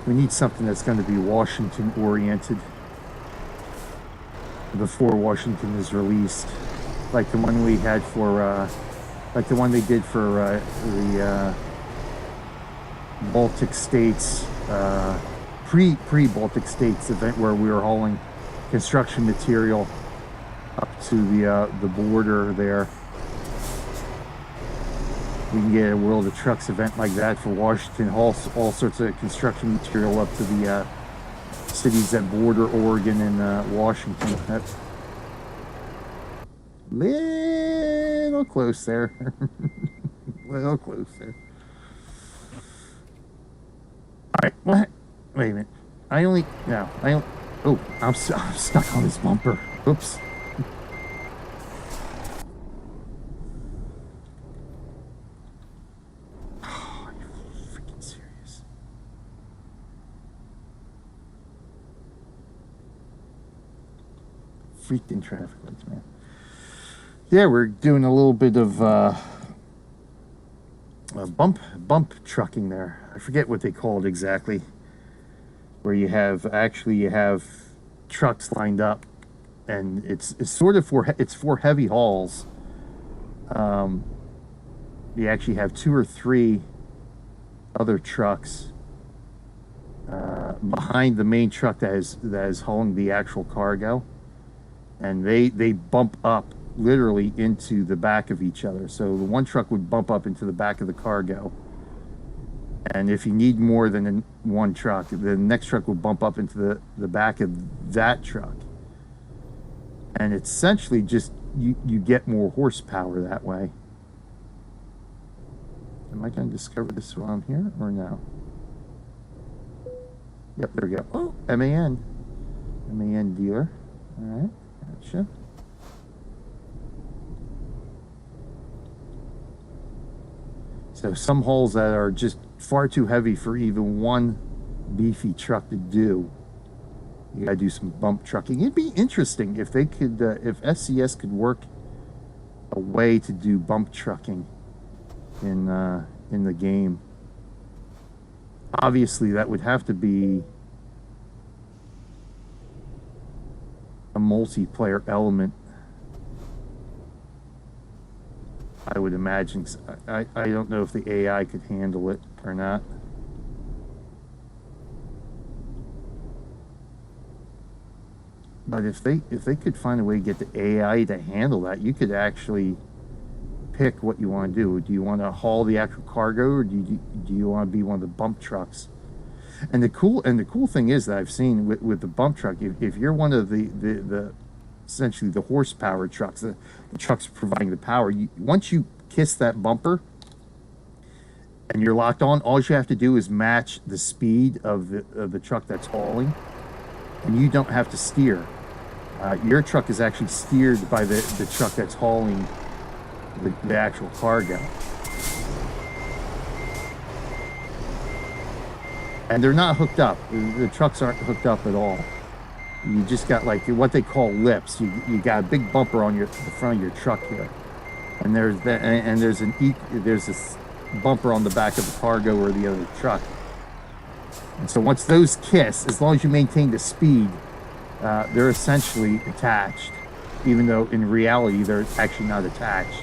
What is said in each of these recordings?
We need something that's going to be Washington oriented before Washington is released, like the one we had for, like the one they did for the Baltic States, pre-Baltic States event where we were hauling construction material up to the border there. We can get a World of Trucks event like that for Washington, haul all sorts of construction material up to the cities that border Oregon and Washington. That's little close there. Little close there. All right, what? Wait a minute. Oh, I'm stuck on this bumper. Oops. Oh, are you freaking serious? Freaking traffic lights, man. Yeah, we're doing a little bit of bump trucking there. I forget what they call it exactly. Where you have trucks lined up, and it's sort of for heavy hauls. You actually have 2 or 3 other trucks behind the main truck that is hauling the actual cargo, and they bump up literally into the back of each other. So the one truck would bump up into the back of the cargo, and if you need more than one truck, the next truck will bump up into the back of that truck, and it's essentially just you get more horsepower that way. Am I going to discover this while I'm here or no? Yep, there we go. Oh, MAN dealer. All right, gotcha. So some hauls that are just far too heavy for even one beefy truck to do, you gotta do some bump trucking. It'd be interesting if they could, if SCS could work a way to do bump trucking in the game. Obviously, that would have to be a multiplayer element, I would imagine. I don't know if the AI could handle it or not. But if they could find a way to get the AI to handle that, you could actually pick what you want to do. Do you want to haul the actual cargo, or do you want to be one of the bump trucks? And the cool thing is that I've seen with the bump truck, if you're one of the essentially the horsepower trucks, the trucks providing the power, once you kiss that bumper and you're locked on, all you have to do is match the speed of the truck that's hauling, and you don't have to steer. Your truck is actually steered by the truck that's hauling the actual cargo. And they're not hooked up. The trucks aren't hooked up at all. You just got like what they call lips. You got a big bumper on the front of your truck here, and there's this bumper on the back of the cargo or the other truck. And so once those kiss, as long as you maintain the speed, they're essentially attached, even though in reality they're actually not attached.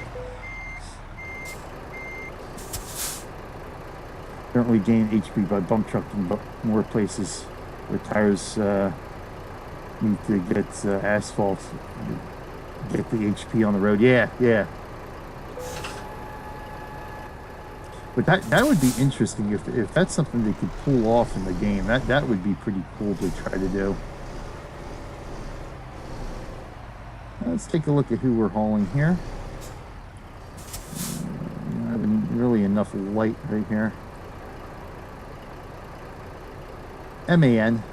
Don't really gain HP by bump trucking, but more places where tires need to get asphalt, get the HP on the road. Yeah. But that would be interesting if that's something they could pull off in the game. That would be pretty cool to try to do. Let's take a look at who we're hauling here. Not really enough light right here. MAN.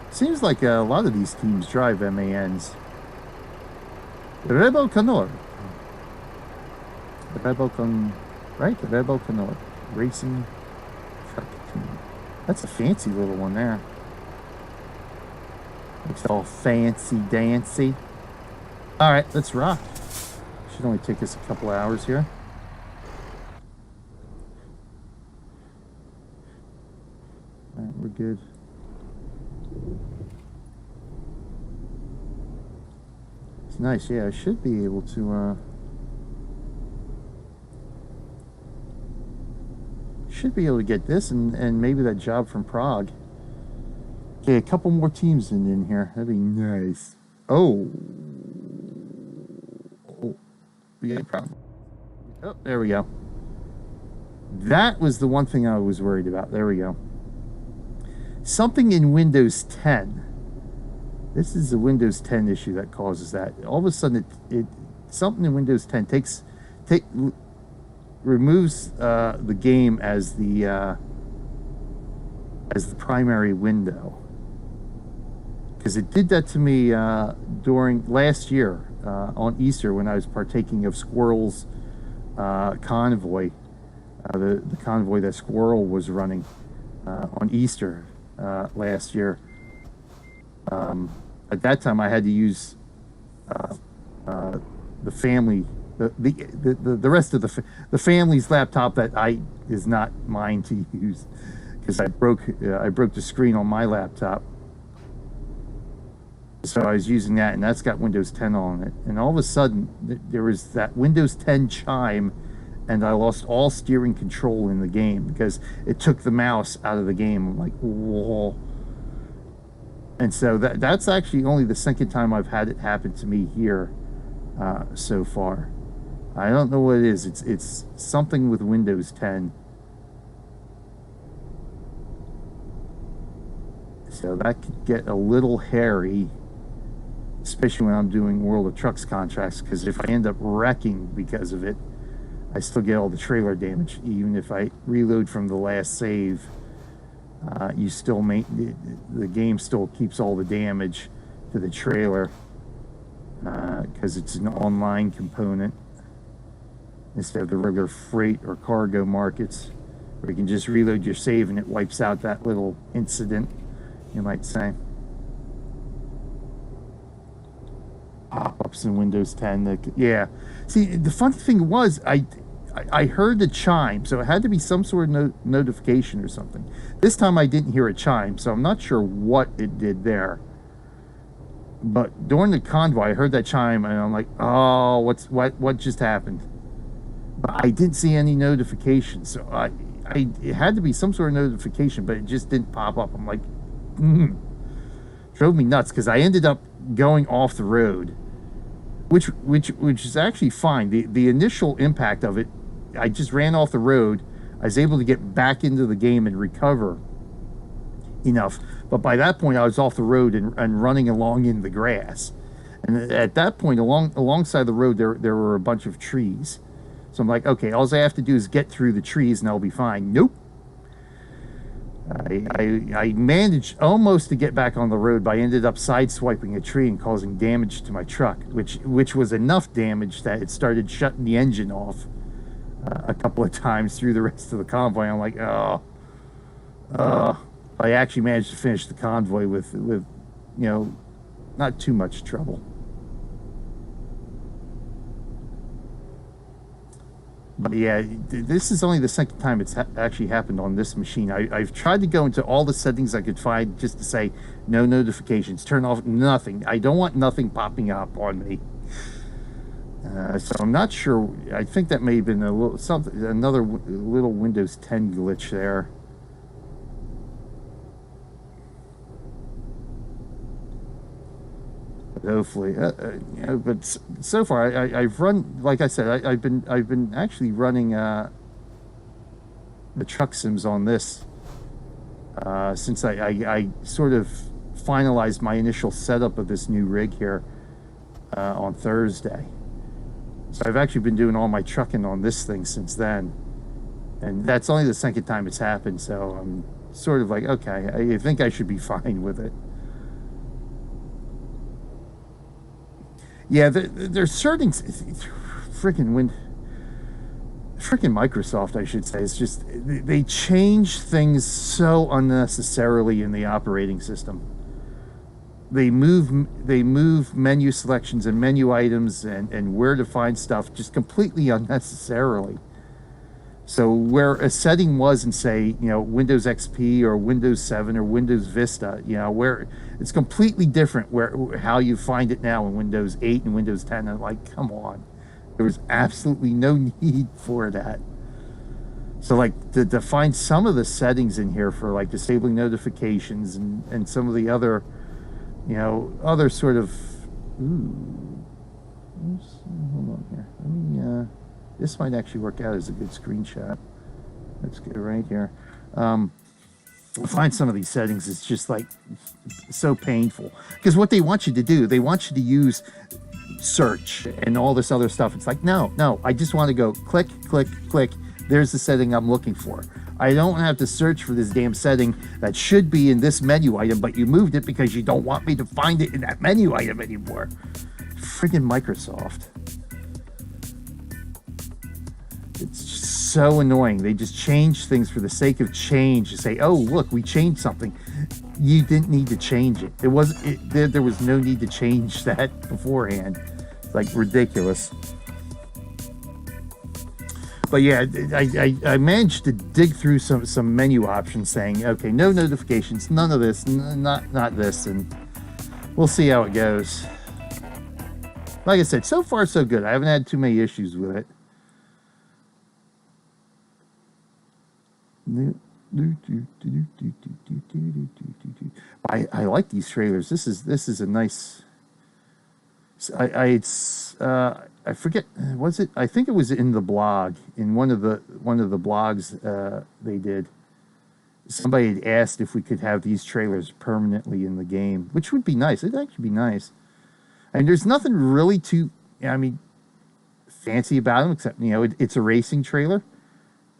Seems like a lot of these teams drive MANs. Reboconort. Reboconort Racing truck team. That's a fancy little one there. Looks all fancy dancy. All right, let's rock. Should only take us a couple hours here. All right, we're good. nice. Yeah, I should be able to, get this and maybe that job from Prague. Okay, a couple more teams in here. That'd be nice. Oh. Yeah, problem. Oh, there we go. That was the one thing I was worried about. There we go. Something in Windows 10. This is a Windows 10 issue that causes that. All of a sudden, something in Windows 10 removes the game as the primary window. Because it did that to me during last year on Easter when I was partaking of Squirrel's convoy, the convoy that Squirrel was running on Easter last year. At that time, I had to use the family, the rest of the family's laptop that is not mine to use, because I broke the screen on my laptop. So I was using that, and that's got Windows 10 on it. And all of a sudden, there was that Windows 10 chime, and I lost all steering control in the game because it took the mouse out of the game. I'm like, whoa. And so that's actually only the second time I've had it happen to me here so far. I don't know what it is. It's something with Windows 10. So that could get a little hairy, especially when I'm doing World of Trucks contracts, because if I end up wrecking because of it, I still get all the trailer damage. Even if I reload from the last save, you still the game still keeps all the damage to the trailer because it's an online component instead of the regular freight or cargo markets where you can just reload your save and it wipes out that little incident, you might say. Pop-ups in Windows 10. Yeah. See, the funny thing was, I heard the chime, so it had to be some sort of notification or something. This time I didn't hear a chime, so I'm not sure what it did there. But during the convoy, I heard that chime, and I'm like, oh, what just happened? But I didn't see any notification, so it had to be some sort of notification, but it just didn't pop up. I'm like, drove me nuts, because I ended up going off the road, which is actually fine. The initial impact of it, I just ran off the road. I was able to get back into the game and recover enough, but by that point I was off the road and running along in the grass, and at that point alongside the road there were a bunch of trees. So I'm like, okay, all I have to do is get through the trees and I'll be fine. Nope. I managed almost to get back on the road, but I ended up sideswiping a tree and causing damage to my truck, which was enough damage that it started shutting the engine off a couple of times through the rest of the convoy. I'm like, oh. I actually managed to finish the convoy with not too much trouble. But yeah, this is only the second time it's actually happened on this machine. I've tried to go into all the settings I could find just to say no notifications, turn off nothing. I don't want nothing popping up on me. So I'm not sure. I think that may have been another little Windows 10 glitch there. Hopefully, but so far I've run, like I said, I've been actually running the truck sims on this since I sort of finalized my initial setup of this new rig here on Thursday. So I've actually been doing all my trucking on this thing since then, and that's only the second time it's happened. So I'm sort of like, okay, I think I should be fine with it. Yeah, there's certain freaking Microsoft, I should say. It's just they change things so unnecessarily in the operating system. They move menu selections and menu items and where to find stuff just completely unnecessarily. So where a setting was in, say, you know, Windows XP or Windows 7 or Windows Vista, you know, where it's completely different where how you find it now in Windows 8 and Windows 10. I'm like, come on. There was absolutely no need for that. So like to find some of the settings in here for like disabling notifications and some of the other, you know, other sort of, ooh, hold on here. Let me, this might actually work out as a good screenshot. Let's get it right here. Find some of these settings is just like so painful, because what they want you to do, they want you to use search and all this other stuff. It's like, no, I just want to go click, click, click. There's the setting I'm looking for. I don't have to search for this damn setting that should be in this menu item, but you moved it because you don't want me to find it in that menu item anymore. Friggin' Microsoft. It's just so annoying. They just change things for the sake of change to say, oh, look, we changed something. You didn't need to change it. There was no need to change that beforehand. It's like ridiculous. But yeah, I managed to dig through some menu options saying, okay, no notifications, none of this, not this, and we'll see how it goes. Like I said, so far so good. I haven't had too many issues with it. I like these trailers. This is a nice. I forget, was it? I think it was in the blog, in one of the blogs they did. Somebody had asked if we could have these trailers permanently in the game, which would be nice. It'd actually be nice. And there's nothing really too, I mean, fancy about them, except, you know, it's a racing trailer,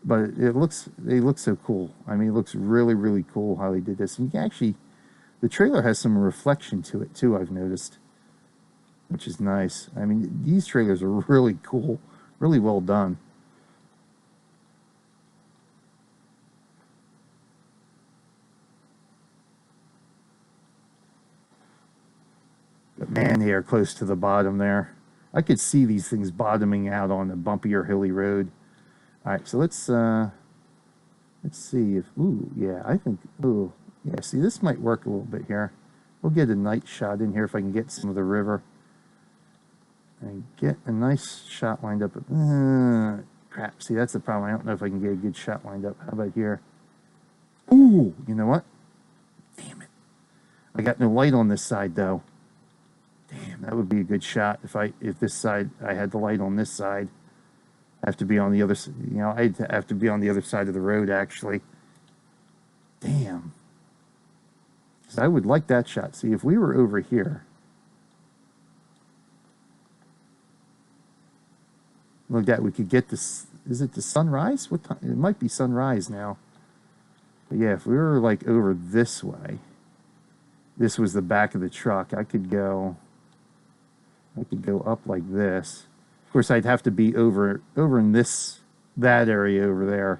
but they look so cool. I mean, it looks really, really cool how they did this. And you can actually, the trailer has some reflection to it too, I've noticed, which is nice. I mean, these trailers are really cool, really well done. But man, they are close to the bottom there. I could see these things bottoming out on a bumpy or hilly road. All right, so let's see if, ooh, yeah, I think, ooh, yeah, see, this might work a little bit here. We'll get a night shot in here if I can get some of the river. And get a nice shot lined up. Crap, see, that's the problem. I don't know if I can get a good shot lined up. How about here? Ooh, you know what? Damn it. I got no light on this side, though. Damn, that would be a good shot if this side, I had the light on this side. I have to be on the other, you know, I'd have to be on the other side of the road, actually. Damn. So I would like that shot. See, if we were over here. Look at that, we could get this, is it the sunrise? What time? It might be sunrise now. But yeah, if we were like over this way, this was the back of the truck, I could go up like this. Of course, I'd have to be over in that area over there.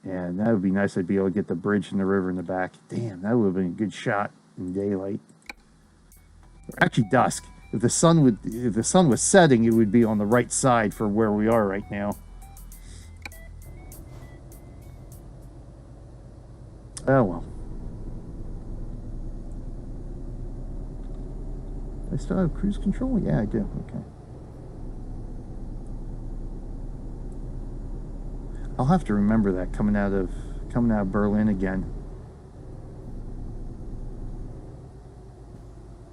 And that would be nice. I'd be able to get the bridge and the river in the back. Damn, that would have been a good shot in daylight. Or actually dusk. If the sun was setting, it would be on the right side for where we are right now. Oh well. I still have cruise control? Yeah, I do. Okay. I'll have to remember that coming out of Berlin again.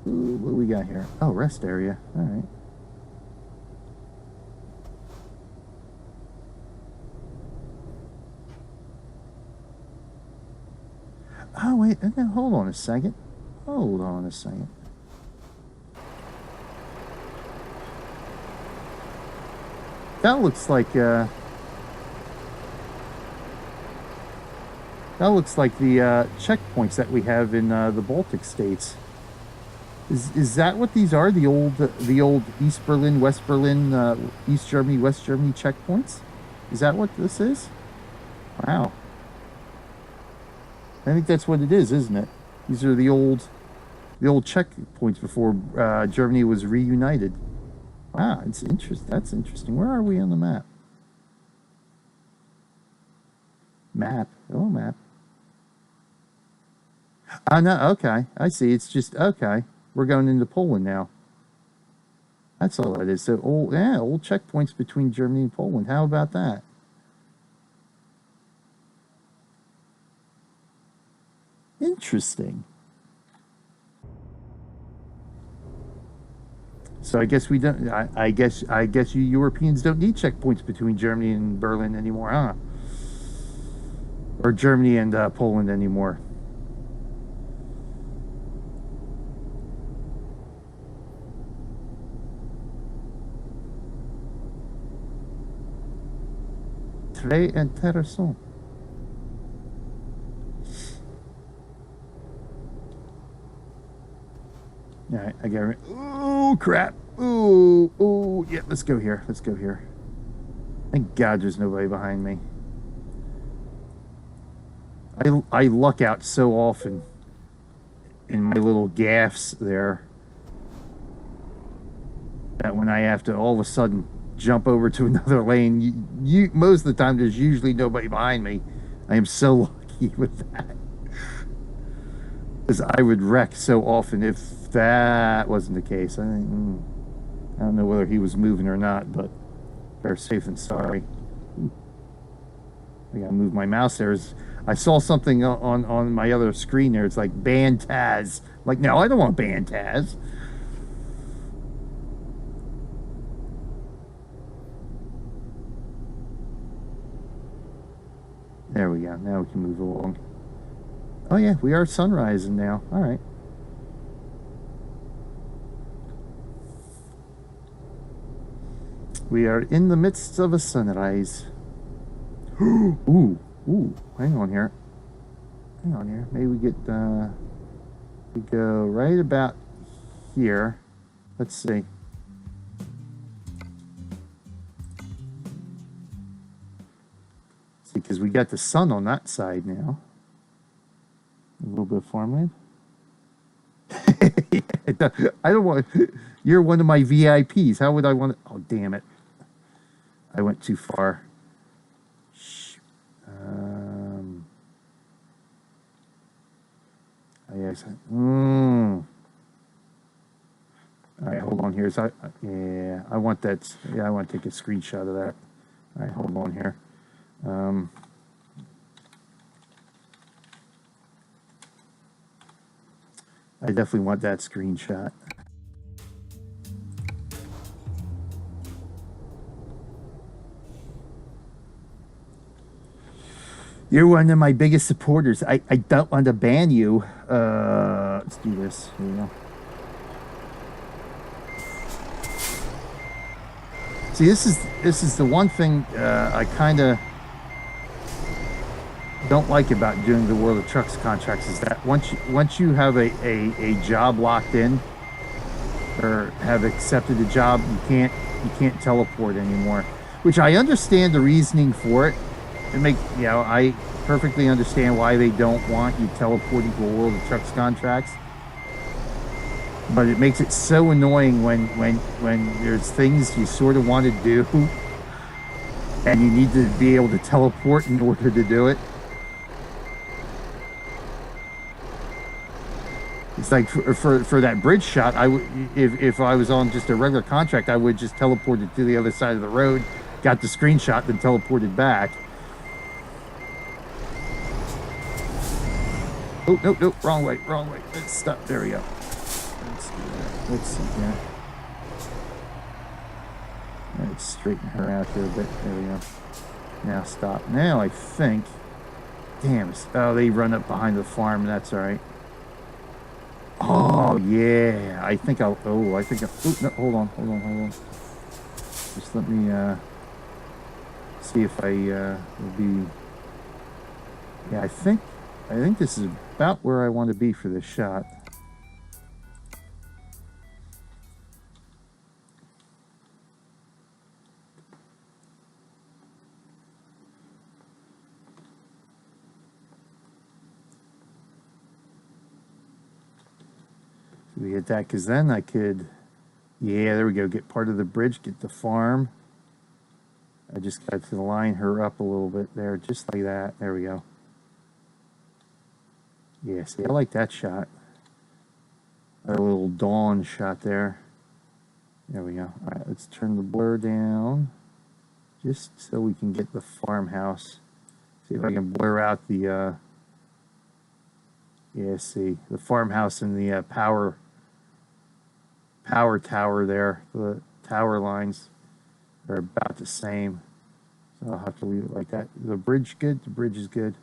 Ooh, what do we got here? Oh, rest area. All right. Oh, wait. Hold on a second. Hold on a second. That looks like the checkpoints that we have in the Baltic states. Is that what these are? The old East Berlin, West Berlin, East Germany, West Germany checkpoints? Is that what this is? Wow. I think that's what it is, isn't it? These are the old checkpoints before Germany was reunited. Wow, it's interesting. That's interesting. Where are we on the map? Map. Oh, map. Oh, no, okay. I see. It's just, okay. We're going into Poland now. That's all that is. So, old, yeah, old checkpoints between Germany and Poland. How about that? Interesting. So I guess we don't. I guess you Europeans don't need checkpoints between Germany and Berlin anymore, huh? Or Germany and Poland anymore. Très intéressant. All right, I got it. Oh crap! Ooh, yeah. Let's go here. Let's go here. Thank God there's nobody behind me. I luck out so often in my little gaffes there that when I have to all of a sudden jump over to another lane, you most of the time there's usually nobody behind me. I am so lucky with that, because I would wreck so often if that wasn't the case. I don't know whether he was moving or not, but better safe than sorry. I gotta move my mouse there. I saw something on my other screen there. It's like ban Taz. Like, no, I don't want ban Taz. There we go. Now we can move along. Oh yeah, we are sunrising now. All right. We are in the midst of a sunrise. Ooh, hang on here. Maybe we get, we go right about here. Let's see. See, because we got the sun on that side now. A little bit of farmland. I don't want, you're one of my VIPs. How would I want to, oh, damn it. I went too far. Yes. All right, hold on here. So yeah, I want that. Yeah, I want to take a screenshot of that. All right, hold on here. I definitely want that screenshot. You're one of my biggest supporters. I don't want to ban you. Let's do this. Here we go. See, this is the one thing I kind of don't like about doing the World of Trucks contracts, is that once you have a job locked in or have accepted a job, you can't teleport anymore. Which I understand the reasoning for it. I perfectly understand why they don't want you teleporting to a World of Trucks contracts. But it makes it so annoying when there's things you sort of want to do and you need to be able to teleport in order to do it. It's like for that bridge shot, if I was on just a regular contract, I would just teleport it to the other side of the road, got the screenshot, then teleported back. Oh, no, wrong way. Let's stop. There we go. Let's see here. Let's straighten her out here a bit. There we go. Now stop. Now I think. Damn. Oh, they run up behind the farm. That's all right. Oh yeah. I think I'll. Oh, I think. Oh no. Hold on. Just let me see if I will be. Yeah, I think this is about where I want to be for this shot. So we hit that, because then I could, yeah, there we go, get part of the bridge, get the farm. I just got to line her up a little bit there, just like that. There we go. Yeah, see, I like that shot. A little dawn shot there. There we go. All right, let's turn the blur down, just so we can get the farmhouse. See if I can blur out the, yeah, see, the farmhouse and the power tower there. The tower lines are about the same. So I'll have to leave it like that. The bridge good? The bridge is good.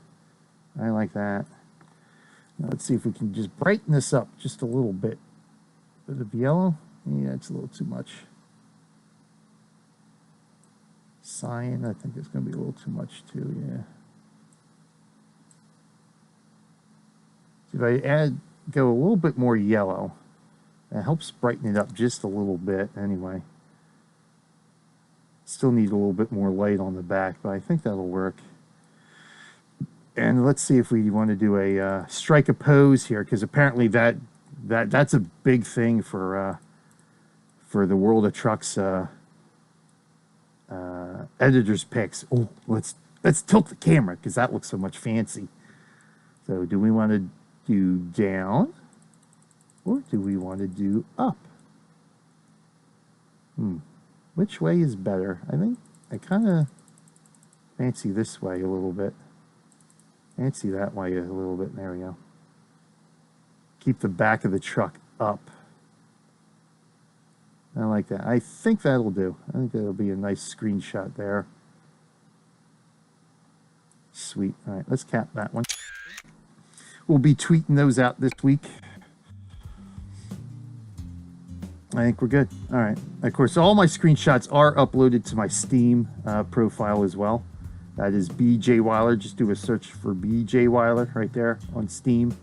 I like that. Now let's see if we can just brighten this up just a little bit. Bit of yellow? Yeah, it's a little too much. Cyan, I think it's going to be a little too much too, yeah. So if I go a little bit more yellow, that helps brighten it up just a little bit anyway. Still need a little bit more light on the back, but I think that'll work. And let's see if we want to do a strike a pose here, because apparently that's a big thing for the World of Trucks editors picks. Oh, let's tilt the camera because that looks so much fancy. So do we want to do down or do we want to do up? Which way is better? I think I kind of fancy this way a little bit. Fancy that way a little bit. There we go. Keep the back of the truck up. I like that. I think that'll do. I think that'll be a nice screenshot there. Sweet. All right, let's cap that one. We'll be tweeting those out this week. I think we're good. All right. Of course, all my screenshots are uploaded to my Steam profile as well. That is BJ Weiler. Just do a search for BJ Weiler right there on Steam.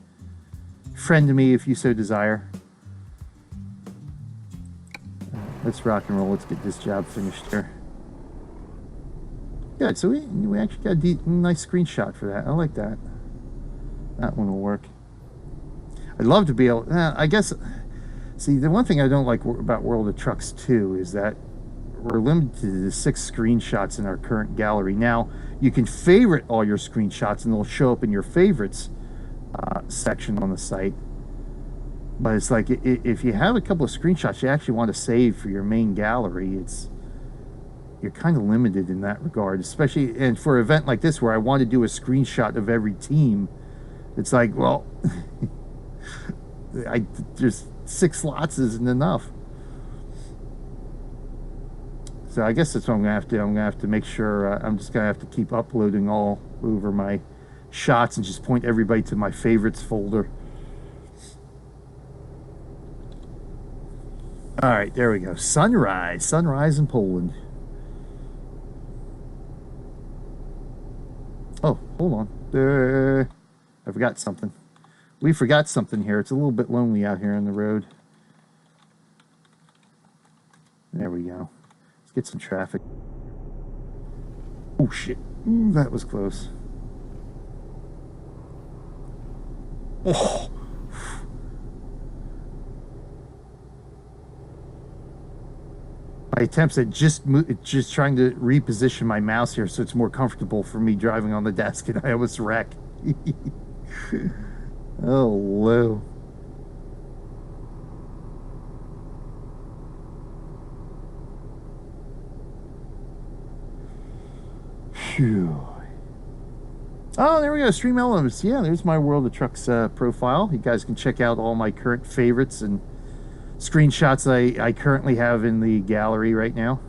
Friend me if you so desire. Let's rock and roll. Let's get this job finished here. Good. So we actually got a nice screenshot for that. I like that. That one will work. I'd love to be able... I guess... See, the one thing I don't like about World of Trucks 2 is that we're limited to 6 screenshots in our current gallery. Now, you can favorite all your screenshots and they'll show up in your favorites section on the site. But it's like, if you have a couple of screenshots you actually want to save for your main gallery, you're kind of limited in that regard. Especially, and for an event like this where I want to do a screenshot of every team, it's like, well, there's 6 slots isn't enough. So I guess that's what I'm gonna have to. I'm gonna have to make sure. I'm just gonna have to keep uploading all over my shots and just point everybody to my favorites folder. All right, there we go. Sunrise in Poland. Oh, hold on. I forgot something. We forgot something here. It's a little bit lonely out here on the road. There we go. Let's get some traffic. Oh, shit. That was close. Oh. My attempts at just trying to reposition my mouse here so it's more comfortable for me driving on the desk, and I almost wrecked. Oh, low. Phew. Oh, there we go. Stream Elements. Yeah, there's my World of Trucks profile. You guys can check out all my current favorites and screenshots I currently have in the gallery right now.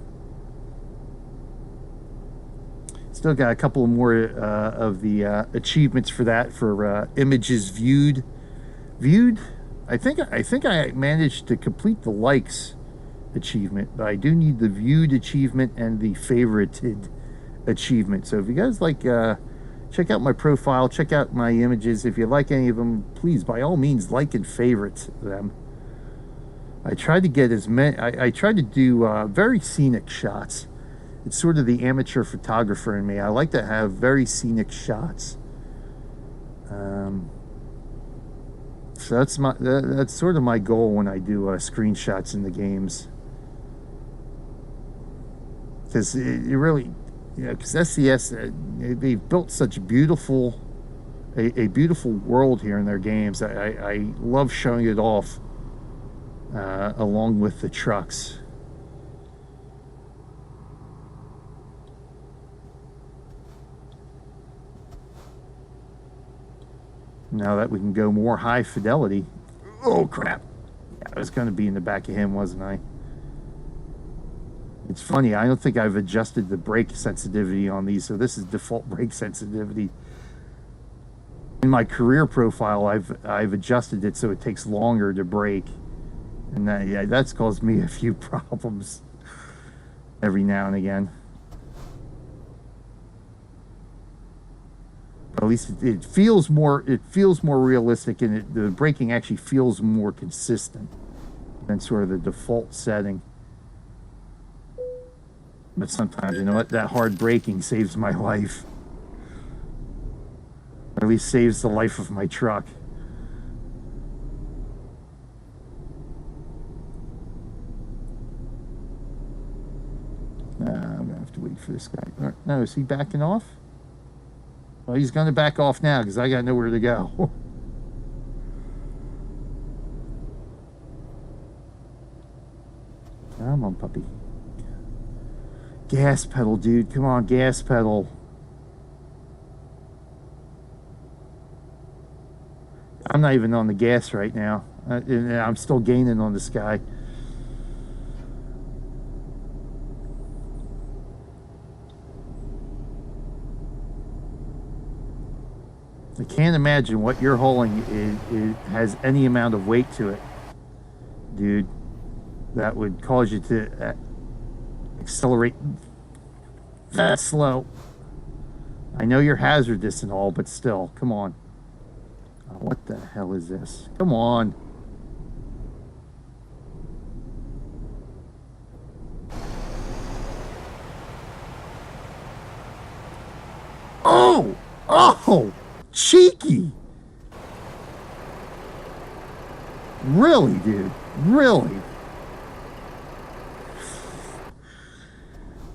Still got a couple more of the achievements for that, for images viewed. I think I managed to complete the likes achievement, but I do need the viewed achievement and the favorited achievement. So if you guys like, check out my profile, check out my images. If you like any of them, please by all means like and favorite them. I tried to get as many. I tried to do very scenic shots. It's sort of the amateur photographer in me. I like to have very scenic shots. So that's sort of my goal when I do screenshots in the games. Because it really, you know, because SES, they've built such beautiful, a beautiful world here in their games. I love showing it off along with the trucks. Now that we can go more high fidelity. Oh crap. Yeah, I was going to be in the back of him, wasn't I? It's funny, I don't think I've adjusted the brake sensitivity on these, so this is default brake sensitivity. In my career profile, I've adjusted it so it takes longer to brake. And that, yeah, that's caused me a few problems every now and again. At least it feels more realistic, and the braking actually feels more consistent than sort of the default setting. But sometimes, you know what, that hard braking saves my life, or at least saves the life of my truck. I'm gonna have to wait for this guy. No, is he backing off? Well, he's going to back off now because I got nowhere to go. Come on, puppy. Gas pedal, dude. Come on, gas pedal. I'm not even on the gas right now. And I'm still gaining on this guy. I can't imagine what you're hauling has any amount of weight to it, dude. That would cause you to accelerate that slow. I know you're hazardous and all, but still, come on. Oh, what the hell is this? Come on. Oh! Oh! Cheeky! Really, dude? Really?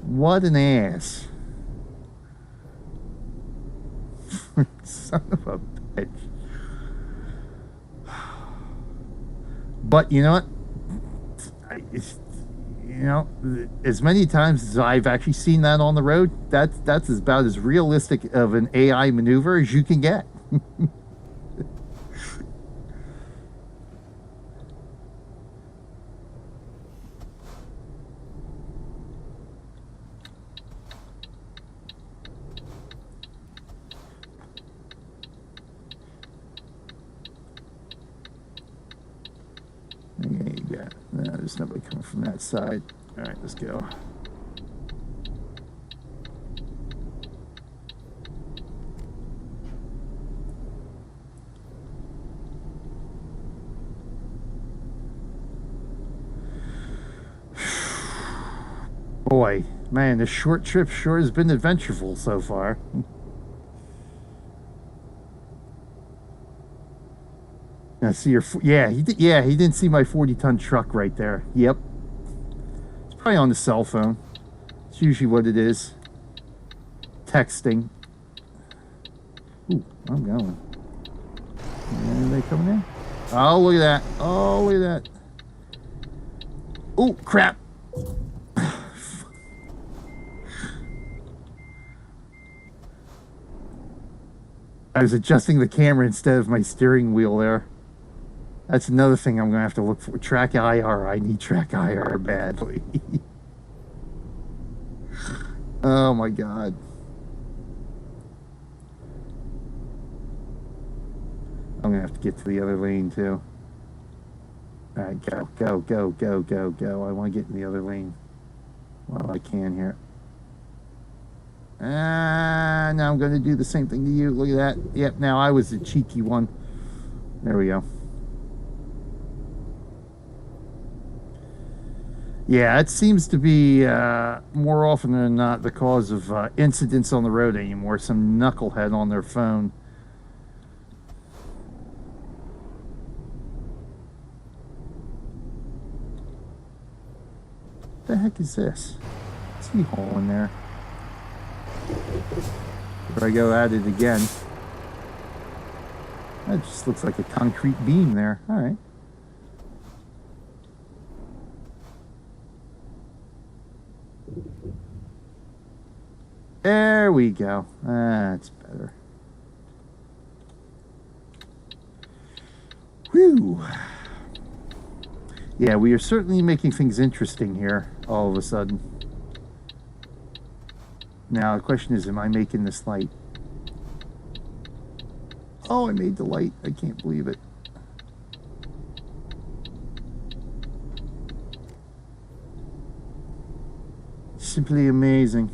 What an ass. Son of a bitch. But you know what? You know, as many times as I've actually seen that on the road, that's about as realistic of an AI maneuver as you can get. Yeah, you got. No, there's nobody coming from that side. All right, let's go. Boy, man, this short trip sure has been adventureful so far. Now see your, yeah, he didn't see my 40-ton truck right there. Yep. It's probably on the cell phone. It's usually what it is. Texting. Ooh, I'm going. Are they coming in? Oh, look at that. Oh, look at that. Oh, crap. I was adjusting the camera instead of my steering wheel there. That's another thing I'm going to have to look for. Track IR. I need track IR badly. Oh my God. I'm going to have to get to the other lane too. All right, go, go, go, go, go, go. I want to get in the other lane while I can here. Now I'm going to do the same thing to you. Look at that. Yep, now I was the cheeky one. There we go. Yeah, it seems to be more often than not the cause of incidents on the road anymore. Some knucklehead on their phone. What the heck is this? What's he hauling there? Here I go at it again. That just looks like a concrete beam there. All right. There we go. That's better. Whew. Yeah, we are certainly making things interesting here all of a sudden. Now, the question is, am I making this light? Oh, I made the light. I can't believe it. Simply amazing.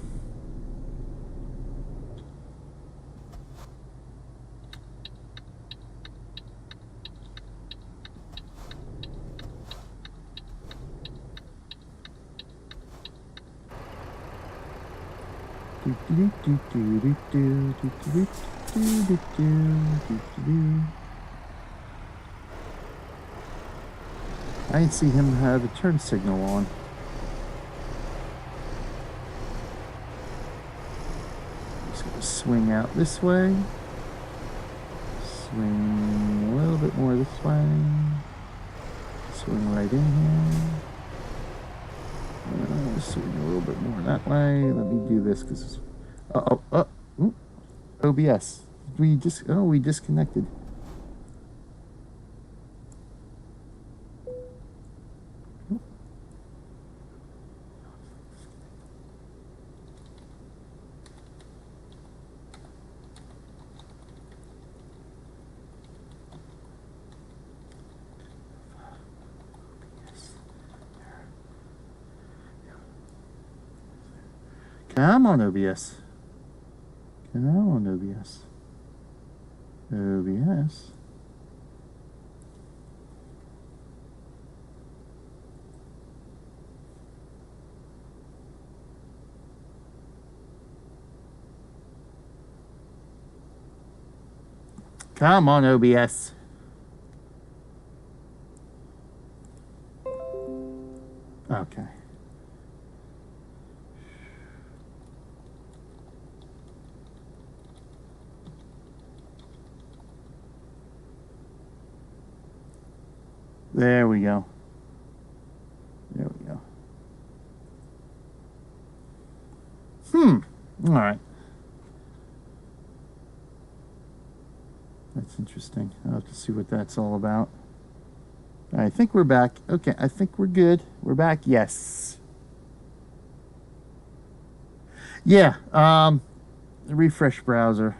I didn't see him have a turn signal on. Just gonna swing out this way. Swing a little bit more this way. Swing right in here. Swing a little bit more that way. Let me do this because OBS. We disconnected. Come on, OBS. Come on, OBS. OBS. Come on, OBS. Okay. There we go. There we go. All right. That's interesting. I'll have to see what that's all about. I think we're back. Okay, I think we're good. We're back. Yes. Yeah. Refresh browser.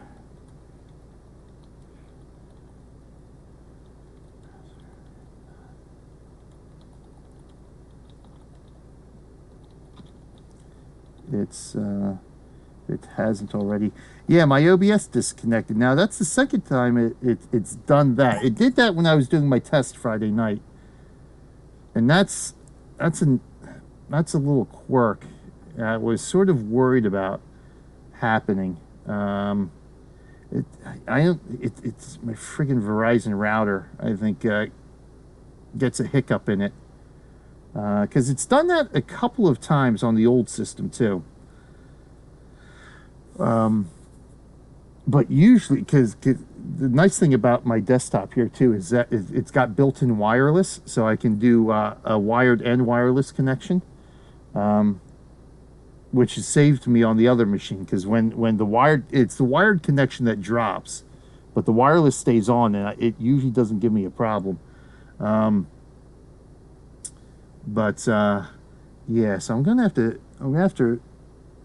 It hasn't already. Yeah, my OBS disconnected. Now that's the second time it's done that. It did that when I was doing my test Friday night, and that's a little quirk I was sort of worried about happening. It's my friggin' Verizon router, I think, gets a hiccup in it. Because it's done that a couple of times on the old system too. But usually, because the nice thing about my desktop here too is that it's got built-in wireless, so I can do a wired and wireless connection, which has saved me on the other machine. Because when it's the wired connection that drops, but the wireless stays on, and it usually doesn't give me a problem. Yeah, so I'm gonna have to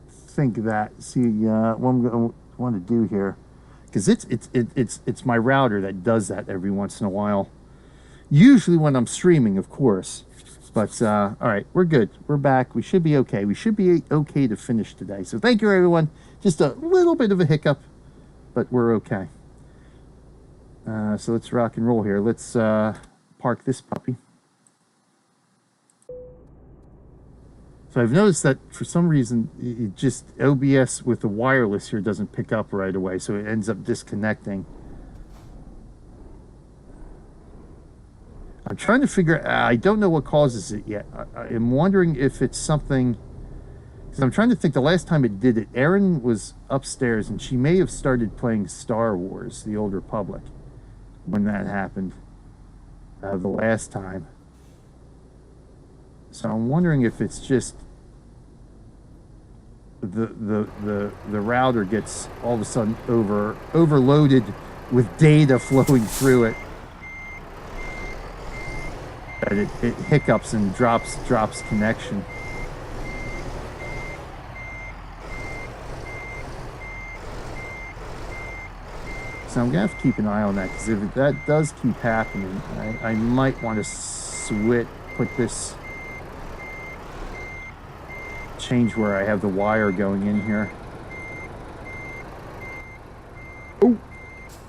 think that, see what I'm gonna want to do here, because it's my router that does that every once in a while, usually when I'm streaming, of course. But all right, we're good, we're back, we should be okay, we should be okay to finish today. So thank you, everyone. Just a little bit of a hiccup, but we're okay. So let's rock and roll here. Let's park this puppy. So I've noticed that for some reason, it just OBS with the wireless here doesn't pick up right away, so it ends up disconnecting. I'm trying to figure. I don't know what causes it yet. I'm wondering if it's something Because I'm trying to think the last time it did it, Erin was upstairs and she may have started playing Star Wars, The Old Republic, when that happened the last time. So I'm wondering if it's just the router gets all of a sudden overloaded with data flowing through it, that it hiccups and drops connection. So I'm gonna have to keep an eye on that, because if that does keep happening, I might want to put this, change where I have the wire going in here. Oh,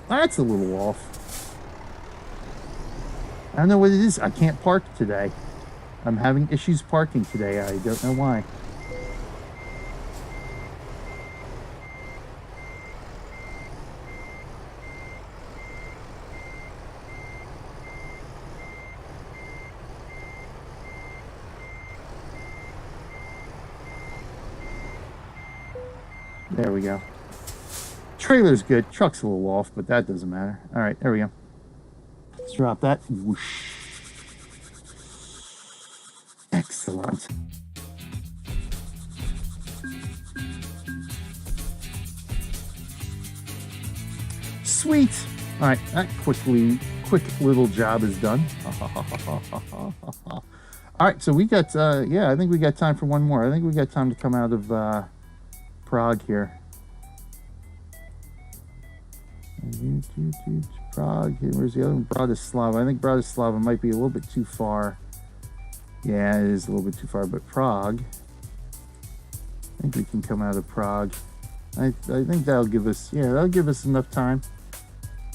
that's a little off. I don't know what it is. I can't park today. I'm having issues parking today. I don't know why. There we go. Trailer's good. Truck's a little off, but that doesn't matter. All right, there we go. Let's drop that. Whoosh. Excellent. Sweet. All right, that quick little job is done. All right, so we got, yeah, I think we got time for one more. I think we got time to come out of Prague here. Prague. Where's the other one? Bratislava. I think Bratislava might be a little bit too far. Yeah, it is a little bit too far. But Prague, I think we can come out of Prague. I think that'll give us, yeah, that'll give us enough time.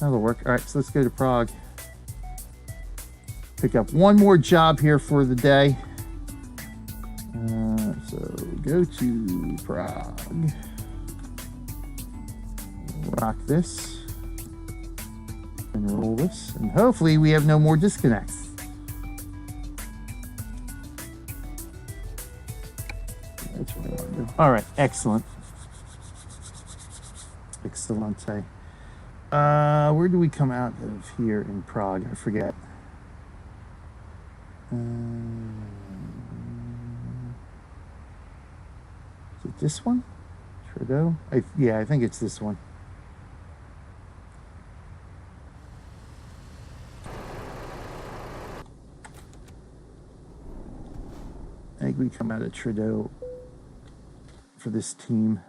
That'll work. All right, so let's go to Prague. Pick up one more job here for the day. So go to Prague. Rock this. And roll this. And hopefully we have no more disconnects. That's what I want to do. All right, excellent. Excellent. Where do we come out of here in Prague? I forget. Is it this one? Trudeau? Yeah, I think it's this one. I think we come out of Trudeau for this team.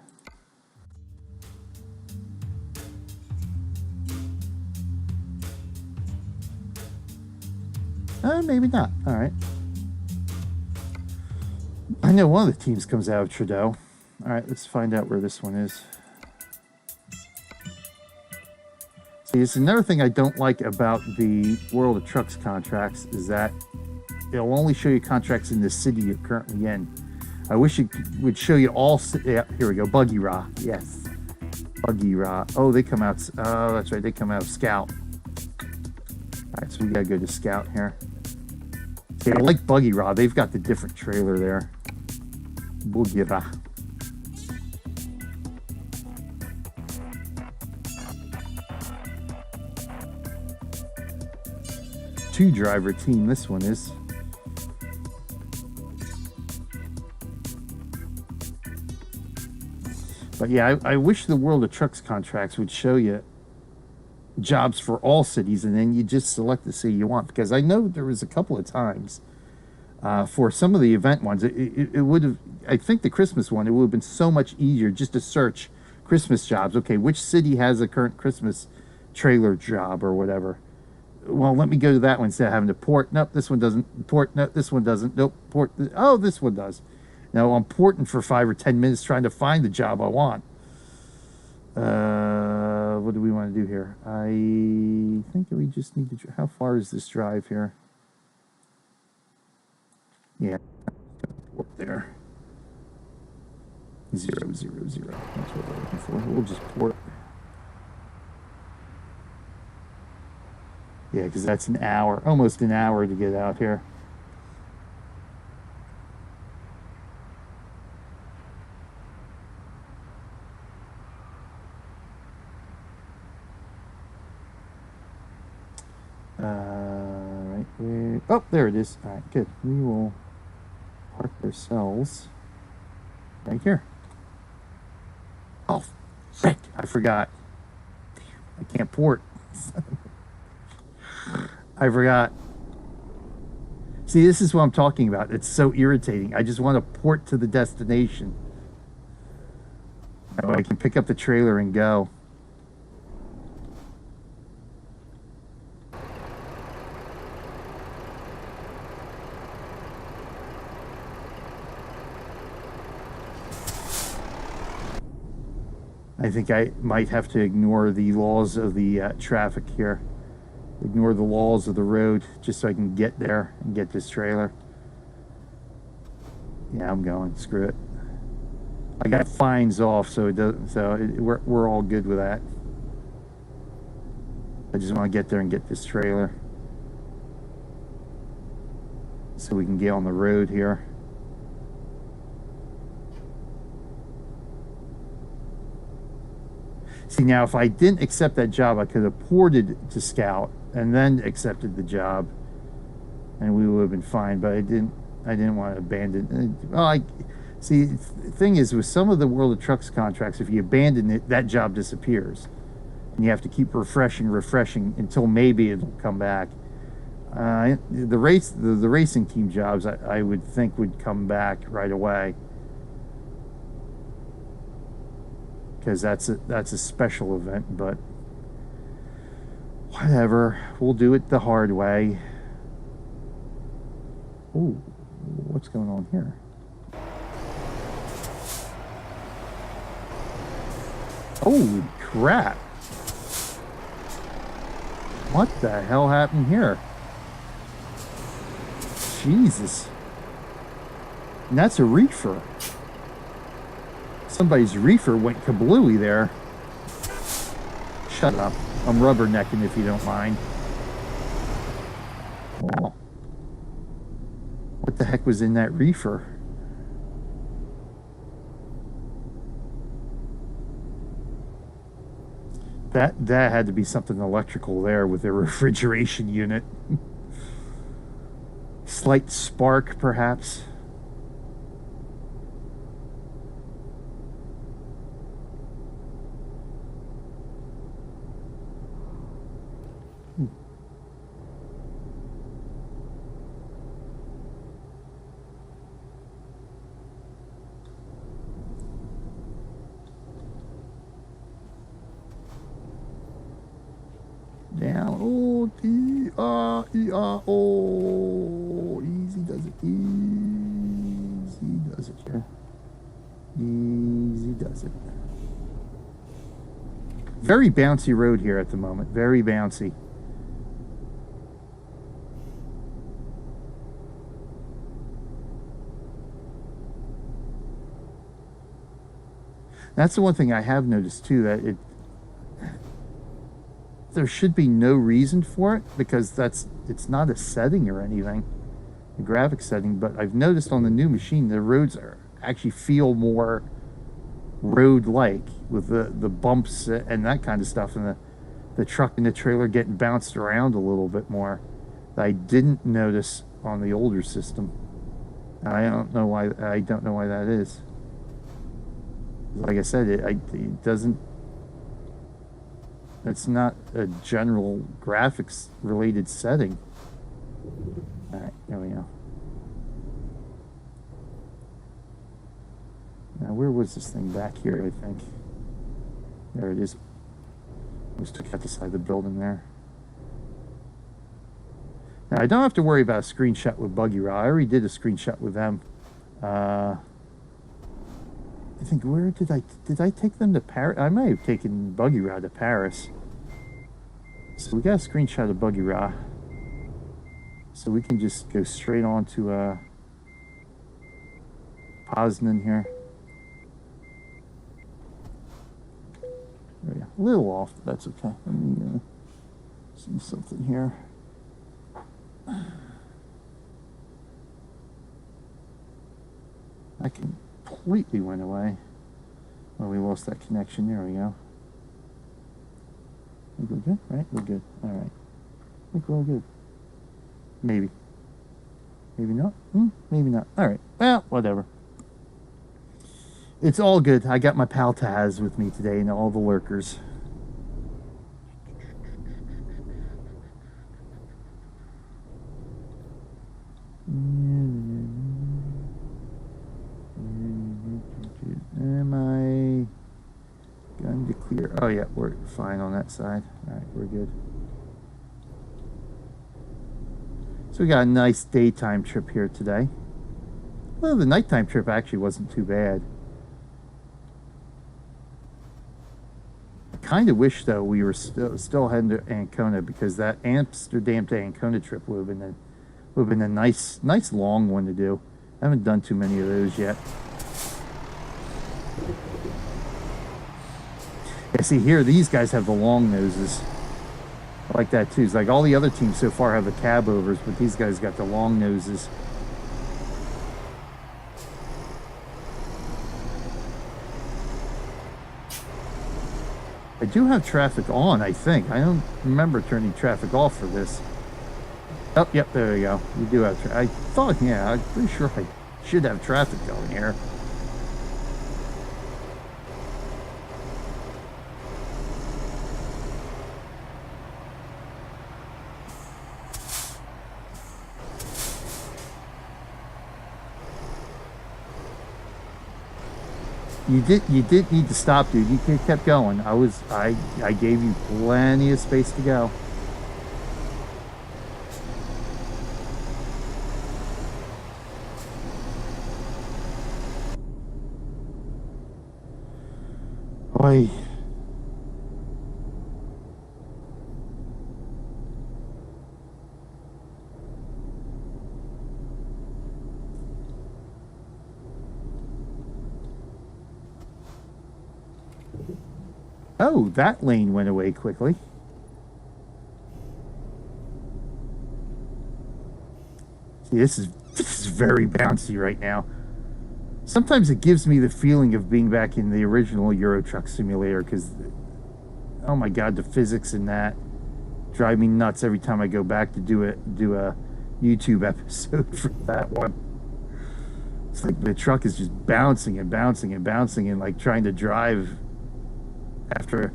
Maybe not. All right. I know one of the teams comes out of Trudeau. All right, let's find out where this one is. See, it's another thing I don't like about the World of Trucks contracts is that it'll only show you contracts in the city you're currently in. I wish it would show you all. Yeah, here we go. Buggyra. Yes. Buggyra. Oh, they come out. Oh, that's right. They come out of Scout. All right, so we got to go to Scout here. See, I like Buggyra. They've got the different trailer there. Buggyra. Two-driver team, this one is. But yeah, I wish the World of Trucks contracts would show you jobs for all cities, and then you just select the city you want. Because I know there was a couple of times for some of the event ones, it would have, I think the Christmas one, it would have been so much easier just to search Christmas jobs. Okay, which city has a current Christmas trailer job or whatever? Well, let me go to that one instead of having to port. Nope, this one doesn't. Port. Nope, this one doesn't. Nope, port. Oh, this one does. Now I'm porting for 5 or 10 minutes trying to find the job I want. What do we want to do here? I think we just need to. How far is this drive here? Yeah, port there. 000. That's what we're looking for. We'll just port. Yeah, because that's an hour, almost an hour to get out here. Right where... Oh, there it is. All right, good. We will park ourselves right here. Oh, frick. I forgot. I can't port. I forgot. See, this is what I'm talking about. It's so irritating. I just want to port to the destination. That way I can pick up the trailer and go. I think I might have to ignore the laws of the traffic here. Ignore the laws of the road just so I can get there and get this trailer. Yeah, I'm going. Screw it. I got fines off, so it doesn't. We're all good with that. I just want to get there and get this trailer so we can get on the road here. See, now if I didn't accept that job, I could have ported to Scout and then accepted the job, and we would have been fine. But I didn't want to abandon. Well, see, the thing is, with some of the World of Trucks contracts, if you abandon it, that job disappears, and you have to keep refreshing until maybe it'll come back. The racing team jobs, I would think would come back right away, because that's a special event. But whatever, we'll do it the hard way. Ooh, what's going on here? Holy crap! What the hell happened here? Jesus. And that's a reefer. Somebody's reefer went kablooey there. Shut up. I'm rubbernecking if you don't mind. Wow. What the heck was in that reefer? That had to be something electrical there with the refrigeration unit. Slight spark, perhaps. Down. Oh, oh, easy does it. Easy does it here. Easy does it. Very bouncy road here at the moment. Very bouncy. That's the one thing I have noticed too, that there should be no reason for it, because it's not a setting or anything, a graphic setting. But I've noticed on the new machine, the roads actually feel more road-like, with the bumps and that kind of stuff, and the truck and the trailer getting bounced around a little bit more, that I didn't notice on the older system. And I don't know why that is. Like I said, it doesn't. It's not a general graphics related setting. All right, there we go. Now, where was this thing? Back here, I think. There it is. Just took out the side of the building there. Now, I don't have to worry about a screenshot with Buggyra. I already did a screenshot with them. I think, where did I take them to Paris? I might have taken Buggyra to Paris. So we got a screenshot of Buggyra. So we can just go straight on to Poznan here. There we go. A little off, but that's okay. Let me see something here. That completely went away. Well, we lost that connection. There we go. We're good, right? We're good. All right. think we're all good. Maybe. Maybe not. Maybe not. All right. Well, whatever. It's all good. I got my pal Taz with me today and all the lurkers. Am I going to clear? Oh yeah, we're fine on that side. All right, we're good. So we got a nice daytime trip here today. Well, the nighttime trip actually wasn't too bad. I kind of wish though we were still heading to Ancona, because that Amsterdam to Ancona trip would have been a nice long one to do. I haven't done too many of those yet. Yeah, see here, these guys have the long noses. I like that too. It's like all the other teams so far have the cab overs, but these guys got the long noses. I do have traffic on, I think. I don't remember turning traffic off for this. Oh, yep, there we go. We do have I thought, yeah, I'm pretty sure I should have traffic going here. You did need to stop, dude. You kept going. I gave you plenty of space to go. Boy. Oh, that lane went away quickly. See, this is very bouncy right now. Sometimes it gives me the feeling of being back in the original Euro Truck Simulator, because, oh my God, the physics in that drive me nuts every time I go back to do a YouTube episode for that one. It's like the truck is just bouncing and bouncing and bouncing, and like trying to drive after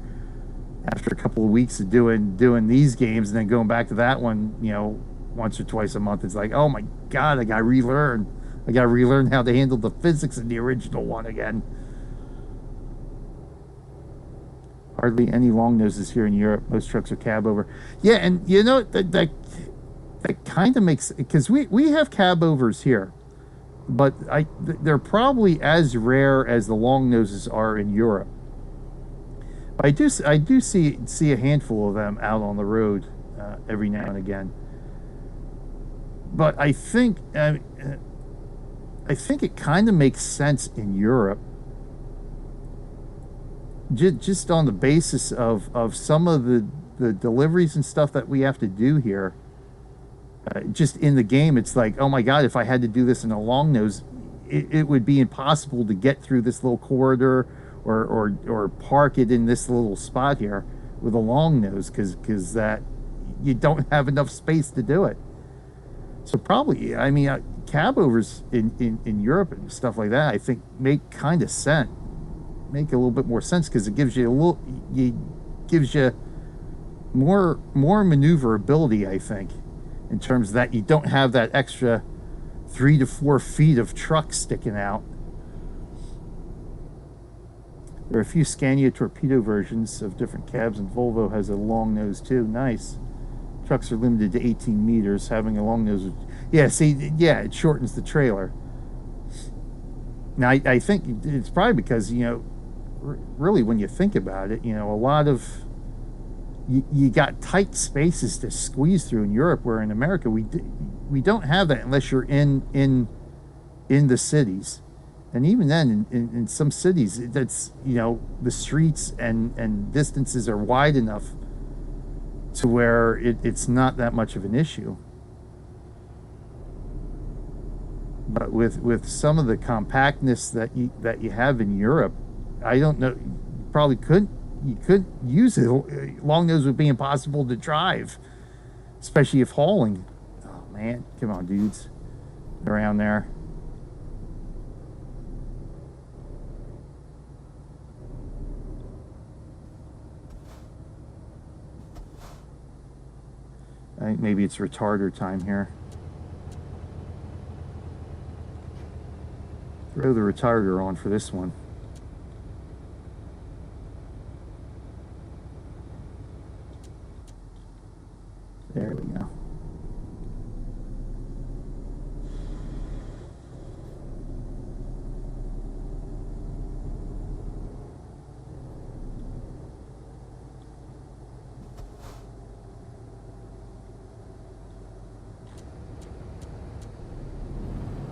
a couple of weeks of doing these games and then going back to that one, you know, once or twice a month. It's like, oh my God, I gotta relearn how to handle the physics in the original one again. Hardly any long noses here in Europe. Most trucks are cab over. Yeah, and you know that kind of makes, because we have cab overs here, but they're probably as rare as the long noses are in Europe. I do see a handful of them out on the road every now and again. But I think it kind of makes sense in Europe, just on the basis of some of the deliveries and stuff that we have to do here. Just in the game, it's like, oh my God, if I had to do this in a long nose, it would be impossible to get through this little corridor or park it in this little spot here with a long nose, because that you don't have enough space to do it. So probably, I mean, cab overs in Europe and stuff like that, I think make a little bit more sense, because it gives you more maneuverability, I think, in terms of that you don't have that extra 3 to 4 feet of truck sticking out. There are a few Scania torpedo versions of different cabs, and Volvo has a long nose too. Nice. Trucks are limited to 18 meters. Having a long nose, yeah. See, yeah, it shortens the trailer. Now, I think it's probably because, you know, really when you think about it, you know, a lot of you got tight spaces to squeeze through in Europe, where in America we don't have that unless you're in the cities. And even then, in some cities, that's, you know, the streets and distances are wide enough to where it's not that much of an issue. But with some of the compactness that you have in Europe, I don't know, you couldn't use it. Long nose would be impossible to drive. especially if hauling. Oh man, come on, dudes, around there. I think maybe it's retarder time here. Throw the retarder on for this one. There we go.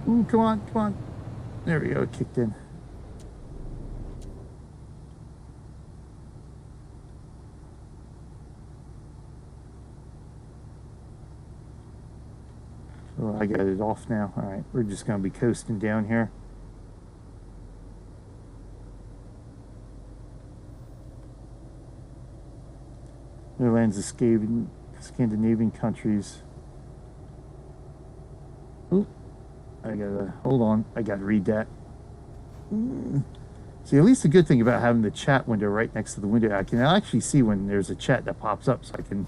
Ooh, come on, come on. There we go, it kicked in. Oh, I got it off now. All right, we're just going to be coasting down here. Netherlands, escaping Scandinavian countries. Ooh, I gotta, hold on, I gotta read that. See, at least the good thing about having the chat window right next to the window, I can actually see when there's a chat that pops up, so I can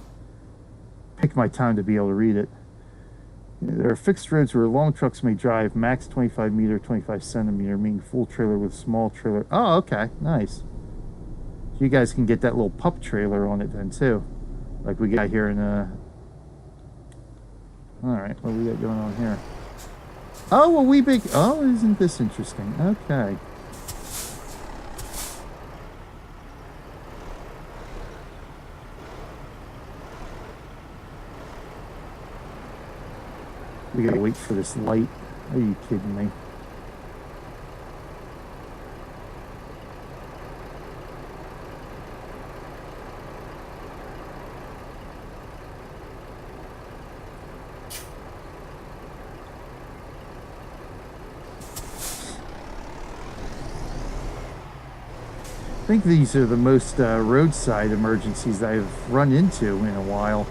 pick my time to be able to read it. There are fixed roads where long trucks may drive, max 25 meter, 25 centimeter, meaning full trailer with small trailer. Oh, okay, nice. So you guys can get that little pup trailer on it then too, like we got here in all right, what do we got going on here? Oh, a wee big, oh, isn't this interesting? Okay. We gotta wait for this light. Are you kidding me? I think these are the most roadside emergencies I've run into in a while.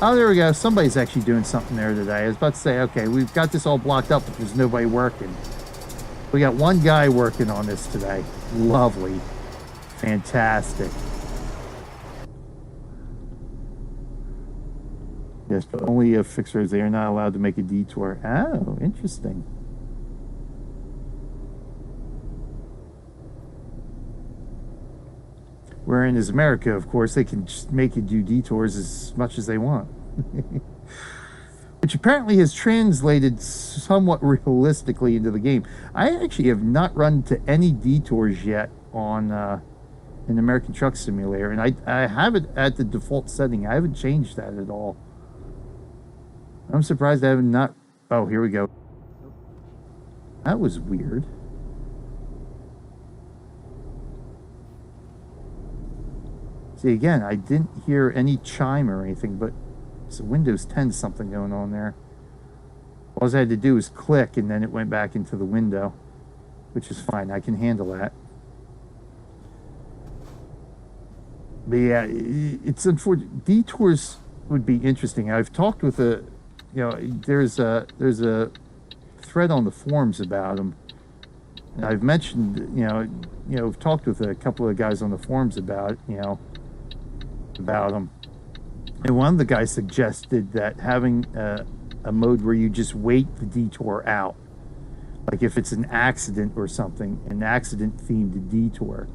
Oh, there we go. Somebody's actually doing something there today. I was about to say, okay, we've got this all blocked up, but there's nobody working. We got one guy working on this today. Lovely. Fantastic. Yes, but only if fixed roads. They are not allowed to make a detour. Oh, interesting. Wherein is America, of course, they can just make you do detours as much as they want. Which apparently has translated somewhat realistically into the game. I actually have not run into any detours yet on an American Truck Simulator, and I have it at the default setting. I haven't changed that at all. I'm surprised I have not. Oh, here we go. That was weird. See, again, I didn't hear any chime or anything, but it's a Windows 10 something going on there. All I had to do was click, and then it went back into the window, which is fine. I can handle that. But yeah, it's unfortunate. Detours would be interesting. I've talked with a, you know, there's a thread on the forums about them. And I've mentioned, I've talked with a couple of guys on the forums about, about them. And one of the guys suggested that having a mode where you just wait the detour out. Like if it's an accident or something, an accident-themed detour,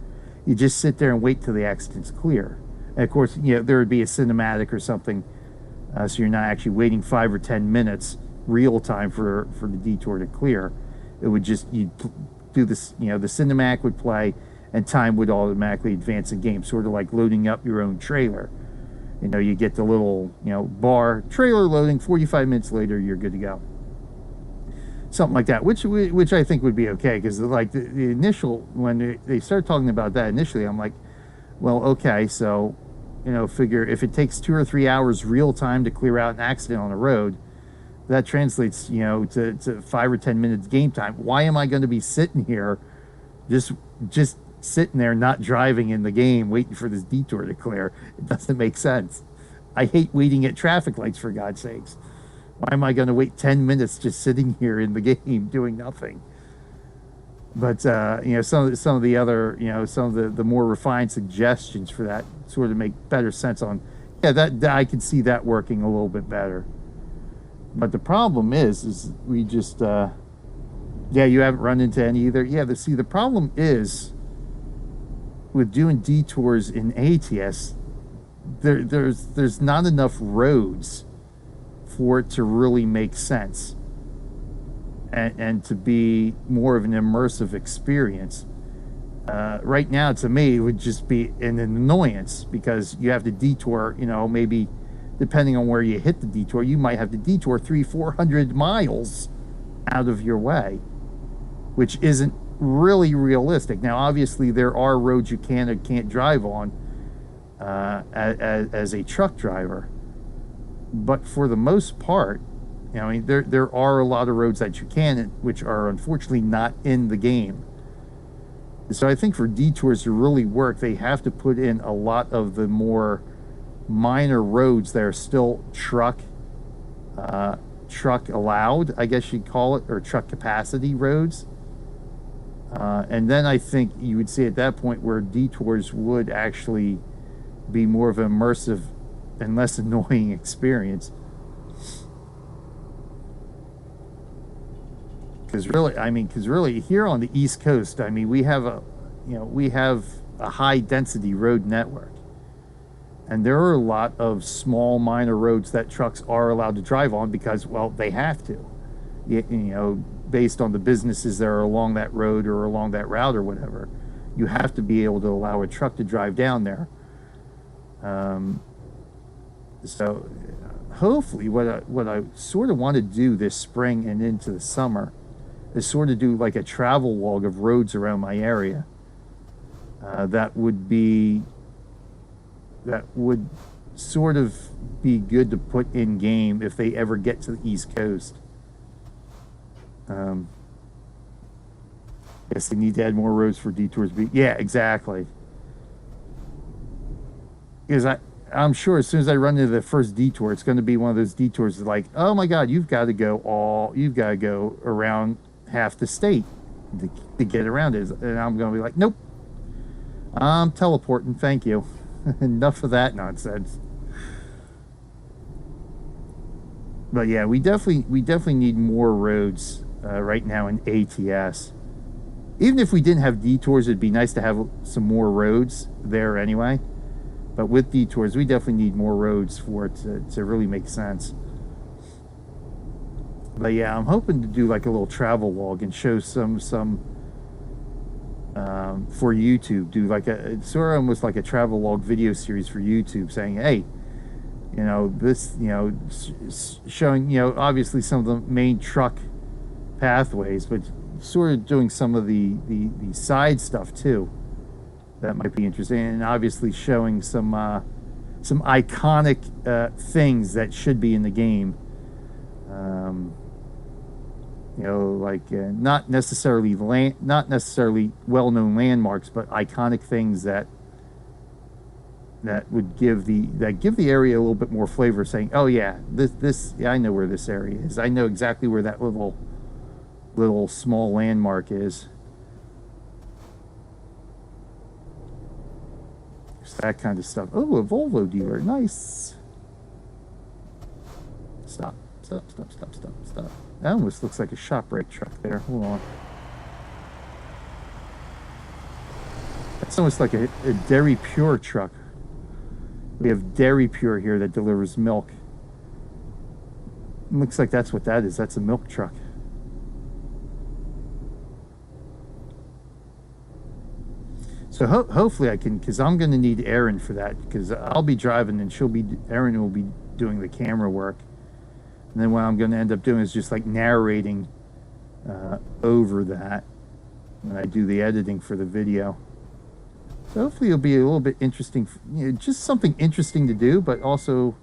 you just sit there and wait till the accident's clear. And of course, there would be a cinematic or something, so you're not actually waiting 5 or 10 minutes real time for the detour to clear. It would just, you'd do this, the cinematic would play and time would automatically advance in game, sort of like loading up your own trailer. You get the little, bar, trailer loading, 45 minutes later, you're good to go. Something like that, which I think would be okay, because like the initial, when they started talking about that initially, I'm like, well, okay, so, figure if it takes 2 or 3 hours real time to clear out an accident on a road, that translates, to 5 or 10 minutes game time. Why am I going to be sitting here just sitting there not driving in the game waiting for this detour to clear. It doesn't make sense. I hate waiting at traffic lights, for God's sakes. Why am I going to wait 10 minutes just sitting here in the game doing nothing? But you know, some of the other, you know, some of the more refined suggestions for that sort of make better sense on, yeah, that I can see that working a little bit better. But the problem is we just yeah, you haven't run into any either. Yeah, the problem is with doing detours in ATS, there's not enough roads for it to really make sense and to be more of an immersive experience. Right now, to me, it would just be an annoyance because you have to detour, you know, maybe depending on where you hit the detour, you might have to detour 300-400 miles out of your way, which isn't really realistic. Now, obviously, there are roads you can or can't drive on as a truck driver, but for the most part, you know, I mean, there are a lot of roads that you can, which are unfortunately not in the game. So I think for detours to really work, they have to put in a lot of the more minor roads that are still truck allowed, I guess you'd call it, or truck capacity roads. And then I think you would see at that point where detours would actually be more of an immersive and less annoying experience. Because really here on the East Coast, I mean, we have a high density road network, and there are a lot of small minor roads that trucks are allowed to drive on because, well, they have to, you know, based on the businesses that are along that road or along that route or whatever. You have to be able to allow a truck to drive down there. So hopefully what I sort of want to do this spring and into the summer is sort of do like a travel log of roads around my area. That would sort of be good to put in game if they ever get to the East Coast. Guess they need to add more roads for detours. Yeah, exactly. Because I'm sure as soon as I run into the first detour, it's going to be one of those detours like, oh my God, you've got to go around half the state to get around it. And I'm going to be like, nope, I'm teleporting, thank you. Enough of that nonsense. But yeah, we definitely need more roads right now in ATS. Even if we didn't have detours, it'd be nice to have some more roads there anyway. But with detours, we definitely need more roads for it to really make sense. But yeah, I'm hoping to do like a little travel log and show some for YouTube. Do like it's sort of almost like a travel log video series for YouTube, saying, hey, you know, this, you know, showing, you know, obviously some of the main truck pathways, but sort of doing some of the side stuff too. That might be interesting, and obviously showing some iconic things that should be in the game. You know, like not necessarily well-known landmarks, but iconic things that would give the area a little bit more flavor. Saying, oh yeah, yeah, I know where this area is. I know exactly where that little small landmark is. That kind of stuff. Oh, a Volvo dealer. Nice. Stop. That almost looks like a ShopRite truck there. Hold on. That's almost like a Dairy Pure truck. We have Dairy Pure here that delivers milk. It looks like that's what that is. That's a milk truck. So hopefully I can, because I'm going to need Erin for that, because I'll be driving and Erin will be doing the camera work. And then what I'm going to end up doing is just like narrating over that when I do the editing for the video. So hopefully it'll be a little bit interesting, you know, just something interesting to do, but also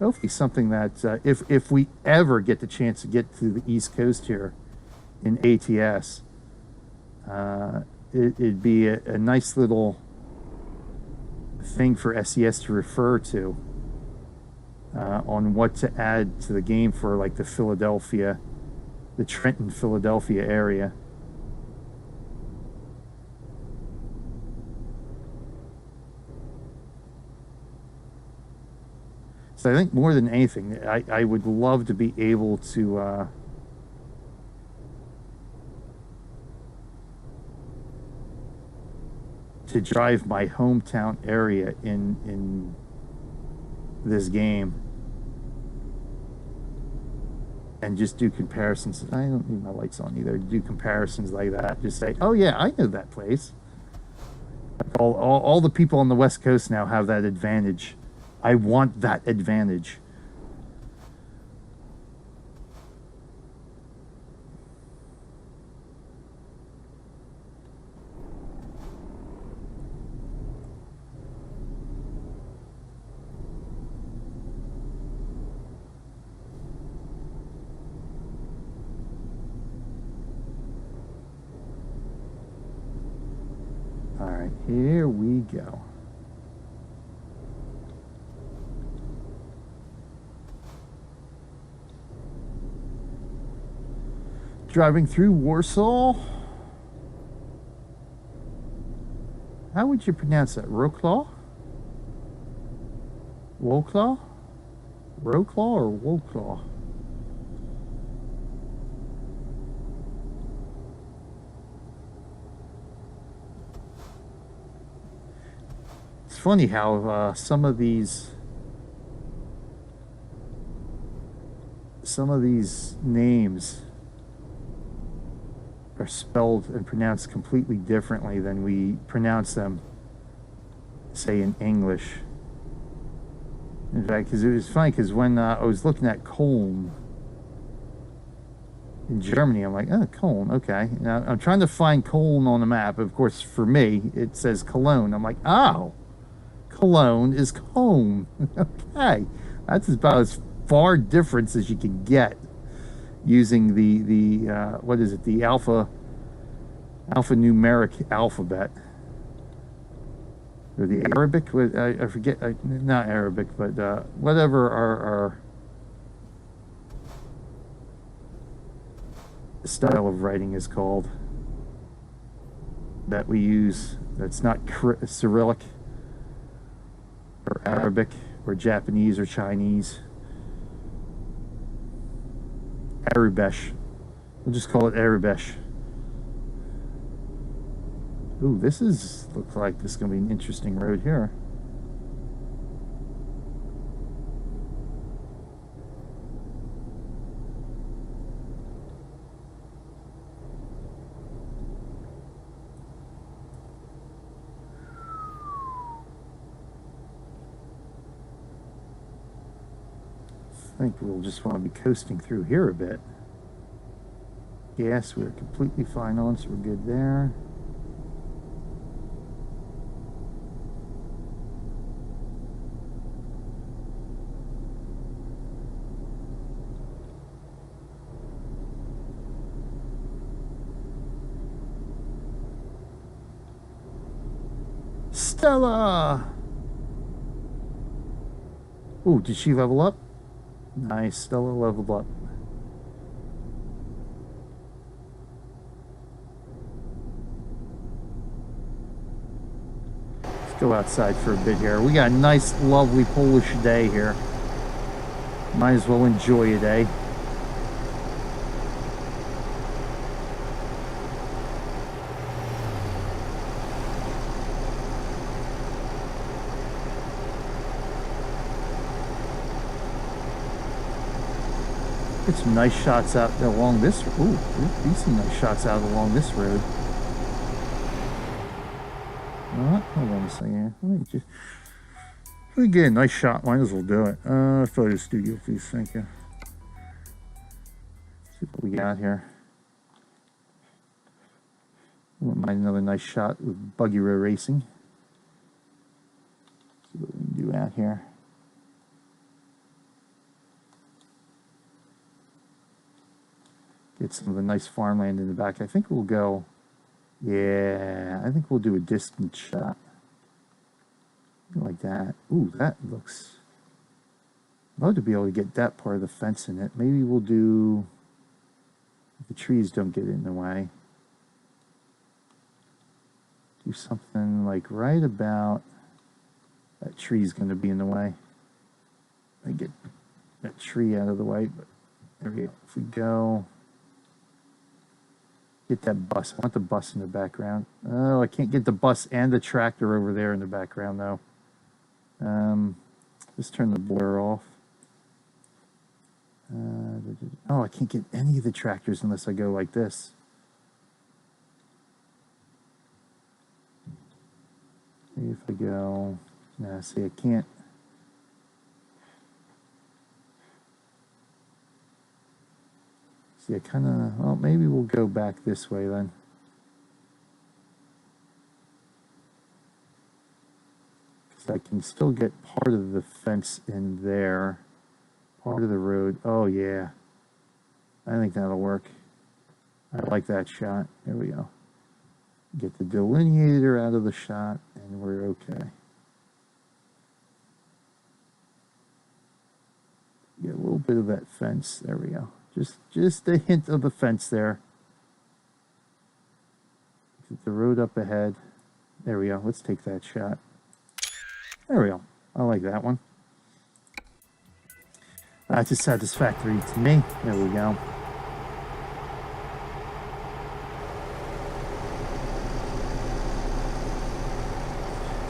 hopefully something that if we ever get the chance to get to the East Coast here in ATS, it'd be a nice little thing for SES to refer to on what to add to the game for like the Trenton, Philadelphia area. So I think more than anything, I would love to be able to drive my hometown area in this game and just do comparisons. I don't need my lights on either. Do comparisons like that. Just say, oh yeah, I know that place. All the people on the West Coast now have that advantage. I want that advantage. All right, here we go. Driving through Warsaw. How would you pronounce that? Wrocław? Wrocław? Wrocław or Wrocław? It's funny how some of these names are spelled and pronounced completely differently than we pronounce them, say, in English. In fact, because it was funny, because when I was looking at Köln in Germany, I'm like, oh, Köln, okay. Now I'm trying to find Köln on the map. Of course, for me, it says Cologne. I'm like, oh, Cologne is Köln. Okay, that's about as far difference as you can get using the what is it, the alphanumeric alphabet, or the Arabic. I forget, not Arabic, but whatever our style of writing is called that we use. That's not Cyrillic or Arabic or Japanese or Chinese. Arabesh. We'll just call it Arabesh. Ooh, looks like this is going to be an interesting road here. I think we'll just want to be coasting through here a bit. Gas, we're completely fine on, so we're good there. Stella! Ooh, did she level up? Nice, Stella leveled up. Let's go outside for a bit here. We got a nice, lovely Polish day here. Might as well enjoy a day. Get some nice shots out along this. Ooh, there's some nice shots out along this road. Hold on a second. Let me get a nice shot. Might as well do it. Photo studio, please. Thank you. Let's see what we got here. Wouldn't mind another nice shot with Buggyra Racing. See what we can do out here. Get some of the nice farmland in the back. I think we'll go Yeah, I think we'll do a distance shot. Like that. Ooh, that looks... I'd love to be able to get that part of the fence in it. Maybe we'll do... If the trees don't get in the way. Do something like right about... That tree's going to be in the way. I get that tree out of the way, but there we go. If we go... Get that bus. I want the bus in the background. Oh, I can't get the bus and the tractor over there in the background, though. Let's turn the blur off. Oh, I can't get any of the tractors unless I go like this. Maybe if I go... Nah, see, I can't. See, I kind of... Well, maybe we'll go back this way then. Because I can still get part of the fence in there. Part of the road. Oh, yeah. I think that'll work. I like that shot. There we go. Get the delineator out of the shot, and we're okay. Get a little bit of that fence. There we go. Just a hint of the fence there. Get the road up ahead. There we go. Let's take that shot. There we go. I like that one. That's just satisfactory to me. There we go.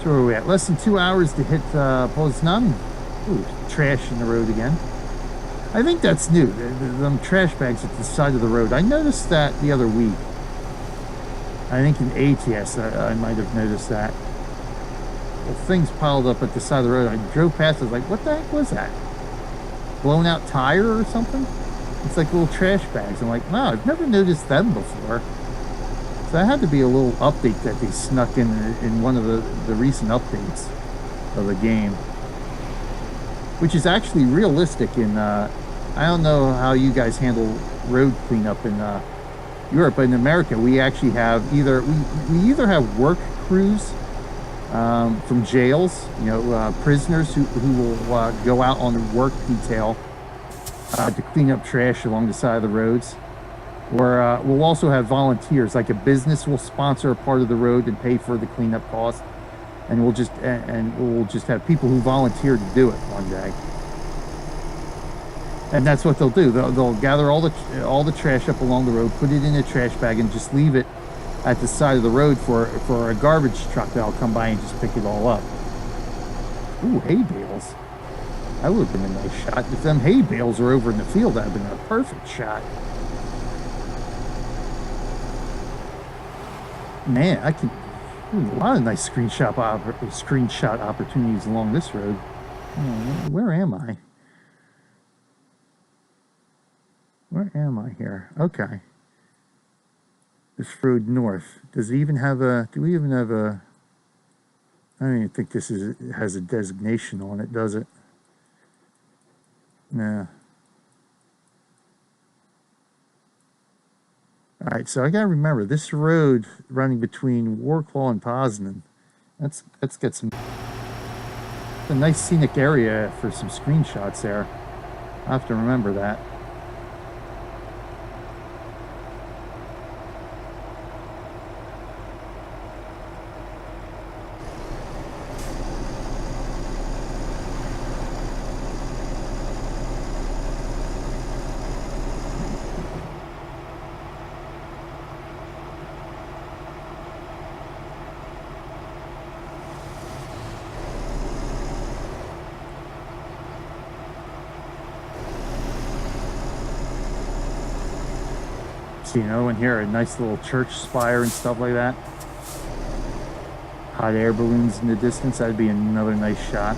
So where are we at? Less than 2 hours to hit Poznan. Ooh, trash in the road again. I think that's new. Them trash bags at the side of the road. I noticed that the other week. I think in ETS I might have noticed that. The things piled up at the side of the road. I drove past. I was like, what the heck was that? Blown out tire or something? It's like little trash bags. I'm like, wow, I've never noticed them before. So that had to be a little update that they snuck in one of the recent updates of the game. Which is actually realistic in, I don't know how you guys handle road cleanup in Europe, but in America we actually have either, we either have work crews from jails, you know, prisoners who will go out on the work detail to clean up trash along the side of the roads. Or we'll also have volunteers, like a business will sponsor a part of the road and pay for the cleanup cost. And we'll just have people who volunteer to do it one day. And that's what they'll do. They'll gather all the trash up along the road, put it in a trash bag, and just leave it at the side of the road for a garbage truck that'll come by and just pick it all up. Ooh, hay bales. That would have been a nice shot. If them hay bales are over in the field, that would have been a perfect shot. Man, I can... Ooh, a lot of nice screenshot opportunities along this road. Oh, where am I? Where am I here? Okay. This road north. Does it even have a... Do we even have a... I don't even think this has a designation on it, does it? Nah. Alright, so I gotta remember, this road running between Warklaw and Poznan, let's get some... a nice scenic area for some screenshots there. I'll have to remember that. You know, and here a nice little church spire and stuff like that. Hot air balloons in the distance, that'd be another nice shot.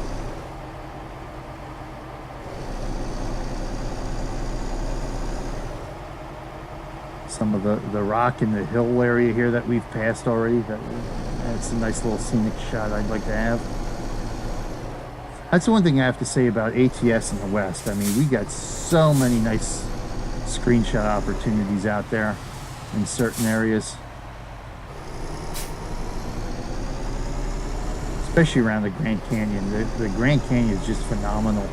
Some of the rock in the hill area here that we've passed already, that's a nice little scenic shot I'd like to have. That's the one thing I have to say about ATS in the West. I mean, we got so many nice screenshot opportunities out there in certain areas. especially around the Grand Canyon. The Grand Canyon is just phenomenal.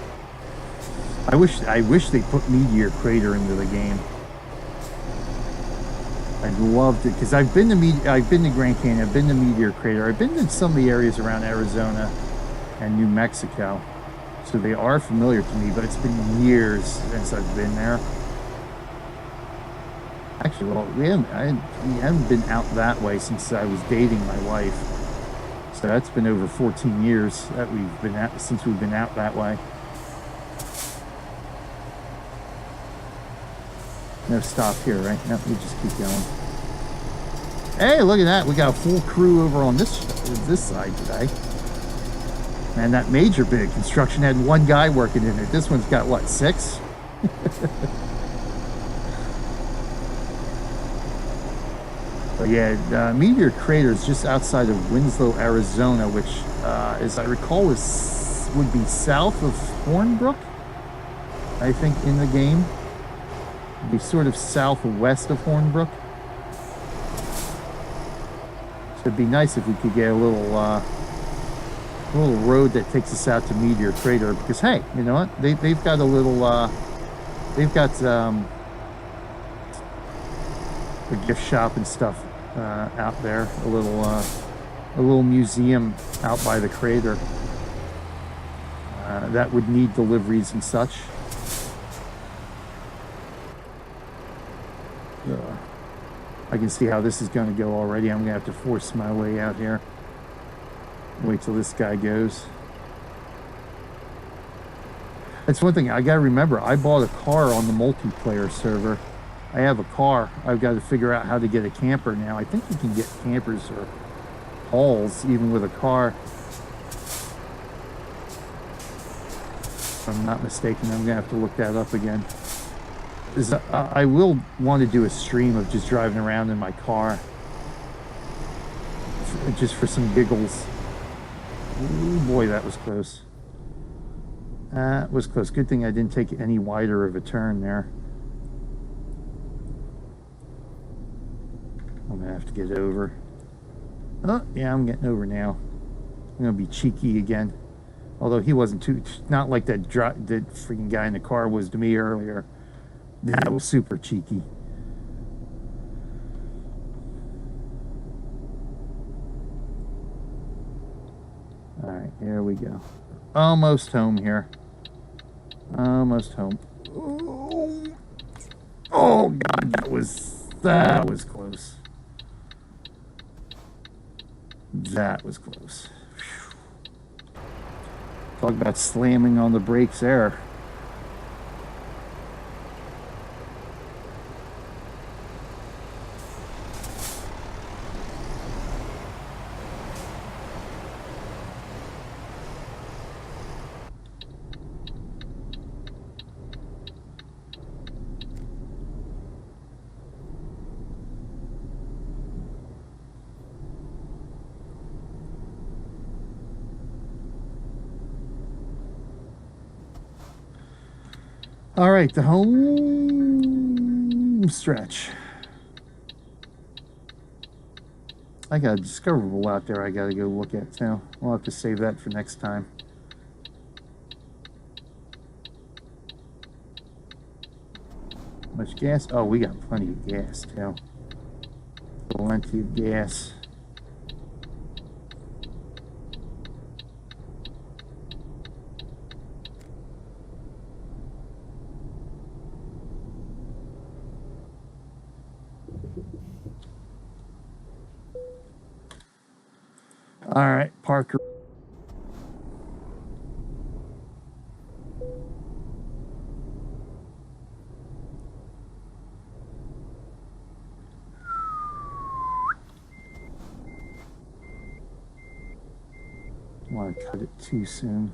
I wish they put Meteor Crater into the game. I'd love to, because I've been to Grand Canyon, I've been to Meteor Crater, I've been to some of the areas around Arizona and New Mexico, so they are familiar to me. But it's been years since I've been there. Actually, well, we haven't been out that way since I was dating my wife. So that's been over 14 years that since we've been out that way. No stop here, right? No, we just keep going. Hey, look at that! We got a full crew over on this side today. And that major bit of construction had one guy working in it. This one's got what, 6? But yeah, Meteor Crater is just outside of Winslow, Arizona, which, as I recall, would be south of Hornbrook, I think, in the game. It'd be sort of southwest of Hornbrook. So it'd be nice if we could get a little road that takes us out to Meteor Crater, because hey, you know what? They've got a little they've got a gift shop and stuff out there, a little museum out by the crater that would need deliveries and such. I can see how this is going to go already. I'm going to have to force my way out here. Wait till this guy goes. That's one thing I got to remember. I bought a car on the multiplayer server. I have a car. I've got to figure out how to get a camper now. I think you can get campers or hauls even with a car. If I'm not mistaken, I'm going to have to look that up again. I will want to do a stream of just driving around in my car. Just for some giggles. Ooh, boy, that was close. That was close. Good thing I didn't take any wider of a turn there. I'm going to have to get over. Oh, yeah, I'm getting over now. I'm going to be cheeky again. Although he wasn't not like that freaking guy in the car was to me earlier. That was super cheeky. All right, here we go. Almost home here. Almost home. Oh God, that was close. That was close. Whew. Talk about slamming on the brakes there. All right, the home stretch. I got a discoverable out there I got to go look at too. We'll have to save that for next time. Much gas? Oh, we got plenty of gas too. Plenty of gas. All right, Parker. Don't want to cut it too soon.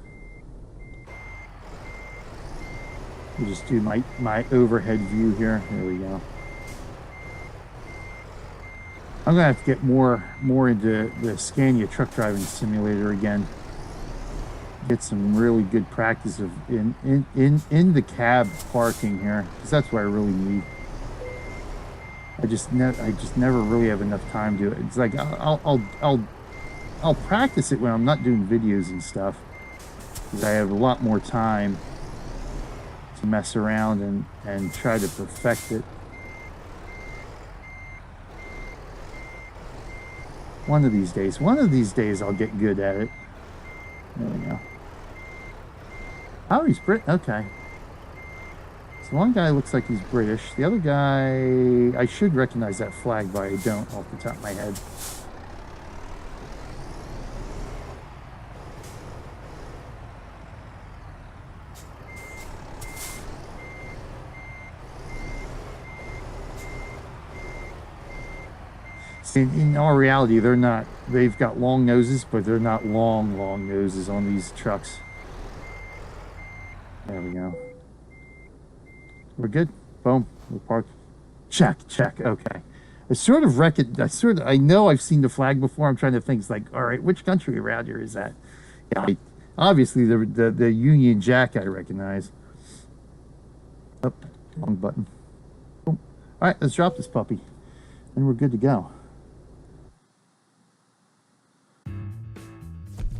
We'll just do my overhead view here. There we go. I'm gonna have to get more into the Scania truck driving simulator again. Get some really good practice of in the cab parking here, because that's what I really need. I just never really have enough time to do it. It's like I'll I'll practice it when I'm not doing videos and stuff, because I have a lot more time to mess around and try to perfect it. One of these days I'll get good at it. There we go. Oh, he's Brit. Okay. So one guy looks like he's British. The other guy, I should recognize that flag, but I don't off the top of my head. In all reality, they're not, they've got long noses, but they're not long noses on these trucks. There we go. We're good. Boom. We're parked. Check. Okay. I know I've seen the flag before. I'm trying to think, like, all right, which country around here is that? Yeah, obviously the Union Jack I recognize. Oh, wrong button. Boom. All right, let's drop this puppy, and we're good to go.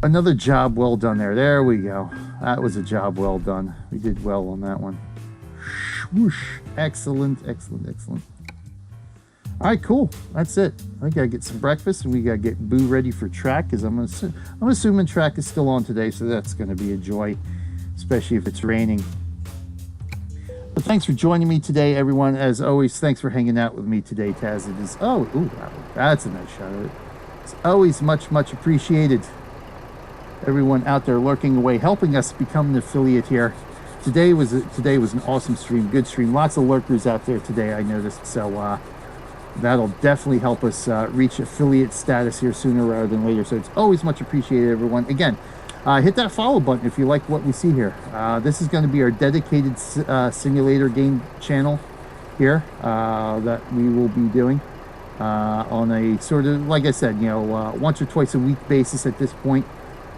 Another job well done there. There we go. That was a job well done. We did well on that one. Whoosh. Excellent. All right, cool. That's it. I gotta get some breakfast, and we gotta get Boo ready for track, because I'm assuming track is still on today, so that's gonna be a joy, especially if it's raining. But thanks for joining me today, everyone. As always, thanks for hanging out with me today, Taz. It is. Oh, ooh, that's a nice shot of it. It's always much appreciated. Everyone out there lurking away, helping us become an affiliate here. Today was an awesome stream, good stream. Lots of lurkers out there today, I noticed. So that'll definitely help us reach affiliate status here sooner rather than later. So it's always much appreciated, everyone. Again, hit that follow button if you like what we see here. This is going to be our dedicated simulator game channel here that we will be doing on a sort of, like I said, once or twice a week basis at this point.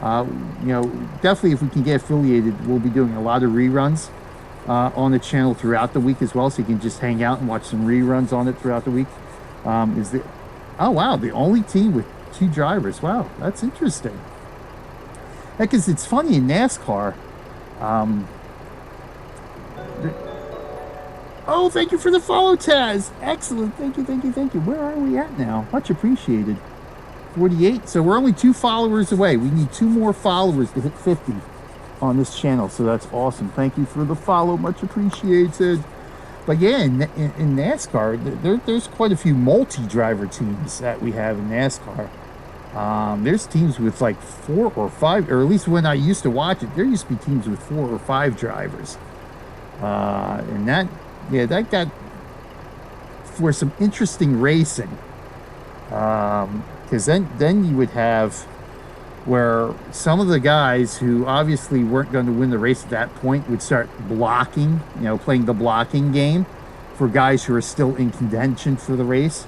Definitely if we can get affiliated, we'll be doing a lot of reruns on the channel throughout the week as well, so you can just hang out and watch some reruns on it throughout the week. Oh wow, the only team with 2 drivers. Wow, that's interesting. Because it's funny in NASCAR. Oh, thank you for the follow, Taz. Excellent. Thank you. Where are we at now? Much appreciated. 48. So we're only 2 followers away. We need 2 more followers to hit 50 on this channel. So that's awesome. Thank you for the follow. Much appreciated. But yeah, in NASCAR, there's quite a few multi-driver teams that we have in NASCAR. There's teams with like 4 or 5, or at least when I used to watch it, there used to be teams with 4 or 5 drivers. And that got for some interesting racing. Because then you would have where some of the guys who obviously weren't going to win the race at that point would start blocking, playing the blocking game for guys who are still in contention for the race,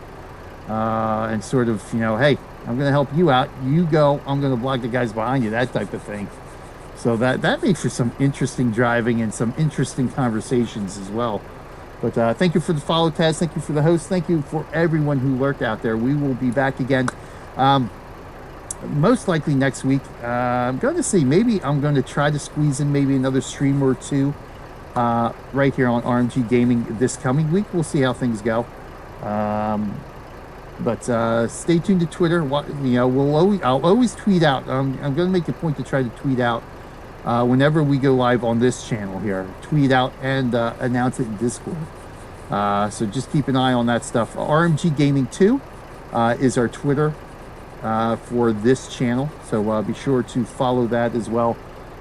and sort of, hey, I'm going to help you out, you go, I'm going to block the guys behind you, that type of thing. So that makes for some interesting driving and some interesting conversations as well. But thank you for the follow, Taz. Thank you for the host. Thank you for everyone who lurked out there. We will be back again, most likely next week. I'm going to see. Maybe I'm going to try to squeeze in maybe another stream or 2 right here on RMG Gaming this coming week. We'll see how things go. But stay tuned to Twitter. I'll always tweet out. I'm going to make a point to try to tweet out whenever we go live on this channel here. Tweet out and announce it in Discord. So just keep an eye on that stuff. RMG Gaming 2 is our Twitter for this channel. So be sure to follow that as well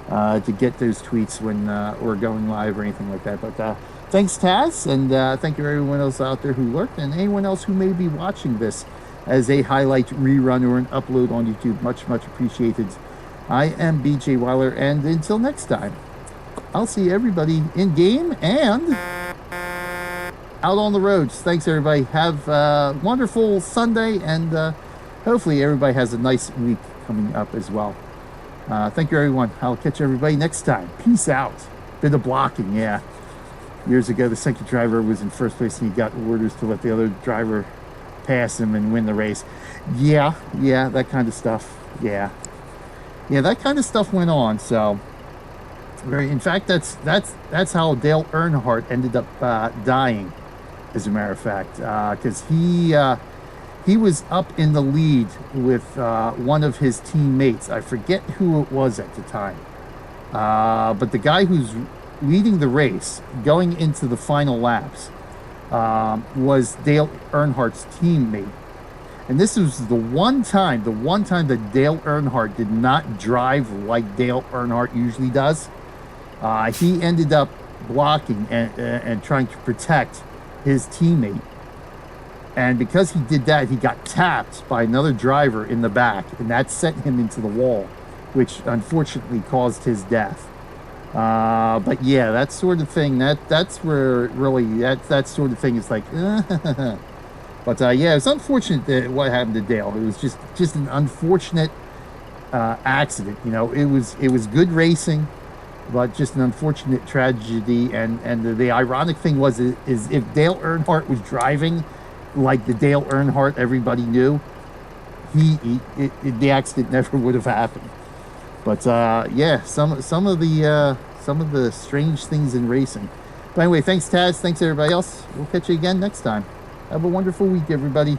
to get those tweets when we're going live or anything like that. But thanks, Taz, and thank you everyone else out there who lurked, and anyone else who may be watching this as a highlight rerun or an upload on YouTube. Much appreciated. I am BJ Weiler, and until next time, I'll see everybody in game and out on the roads. Thanks, everybody. Have a wonderful Sunday, and hopefully everybody has a nice week coming up as well. Thank you, everyone. I'll catch everybody next time. Peace out. Bit of blocking, yeah. Years ago, the second driver was in first place, and he got orders to let the other driver pass him and win the race. Yeah, that kind of stuff. Yeah, that kind of stuff went on. So, in fact, that's how Dale Earnhardt ended up dying, as a matter of fact, because he was up in the lead with one of his teammates. I forget who it was at the time, but the guy who's leading the race going into the final laps was Dale Earnhardt's teammate. And this was the one time that Dale Earnhardt did not drive like Dale Earnhardt usually does. He ended up blocking and trying to protect his teammate. And because he did that, he got tapped by another driver in the back, and that sent him into the wall, which unfortunately caused his death. But yeah, that sort of thing, that's where really that sort of thing is like, but yeah, it's unfortunate that what happened to Dale. It was just an unfortunate accident. You know, it was good racing, but just an unfortunate tragedy. And the ironic thing was is if Dale Earnhardt was driving like the Dale Earnhardt everybody knew, the accident never would have happened. But yeah, some of the strange things in racing. But anyway, thanks Taz, thanks everybody else. We'll catch you again next time. Have a wonderful week, everybody.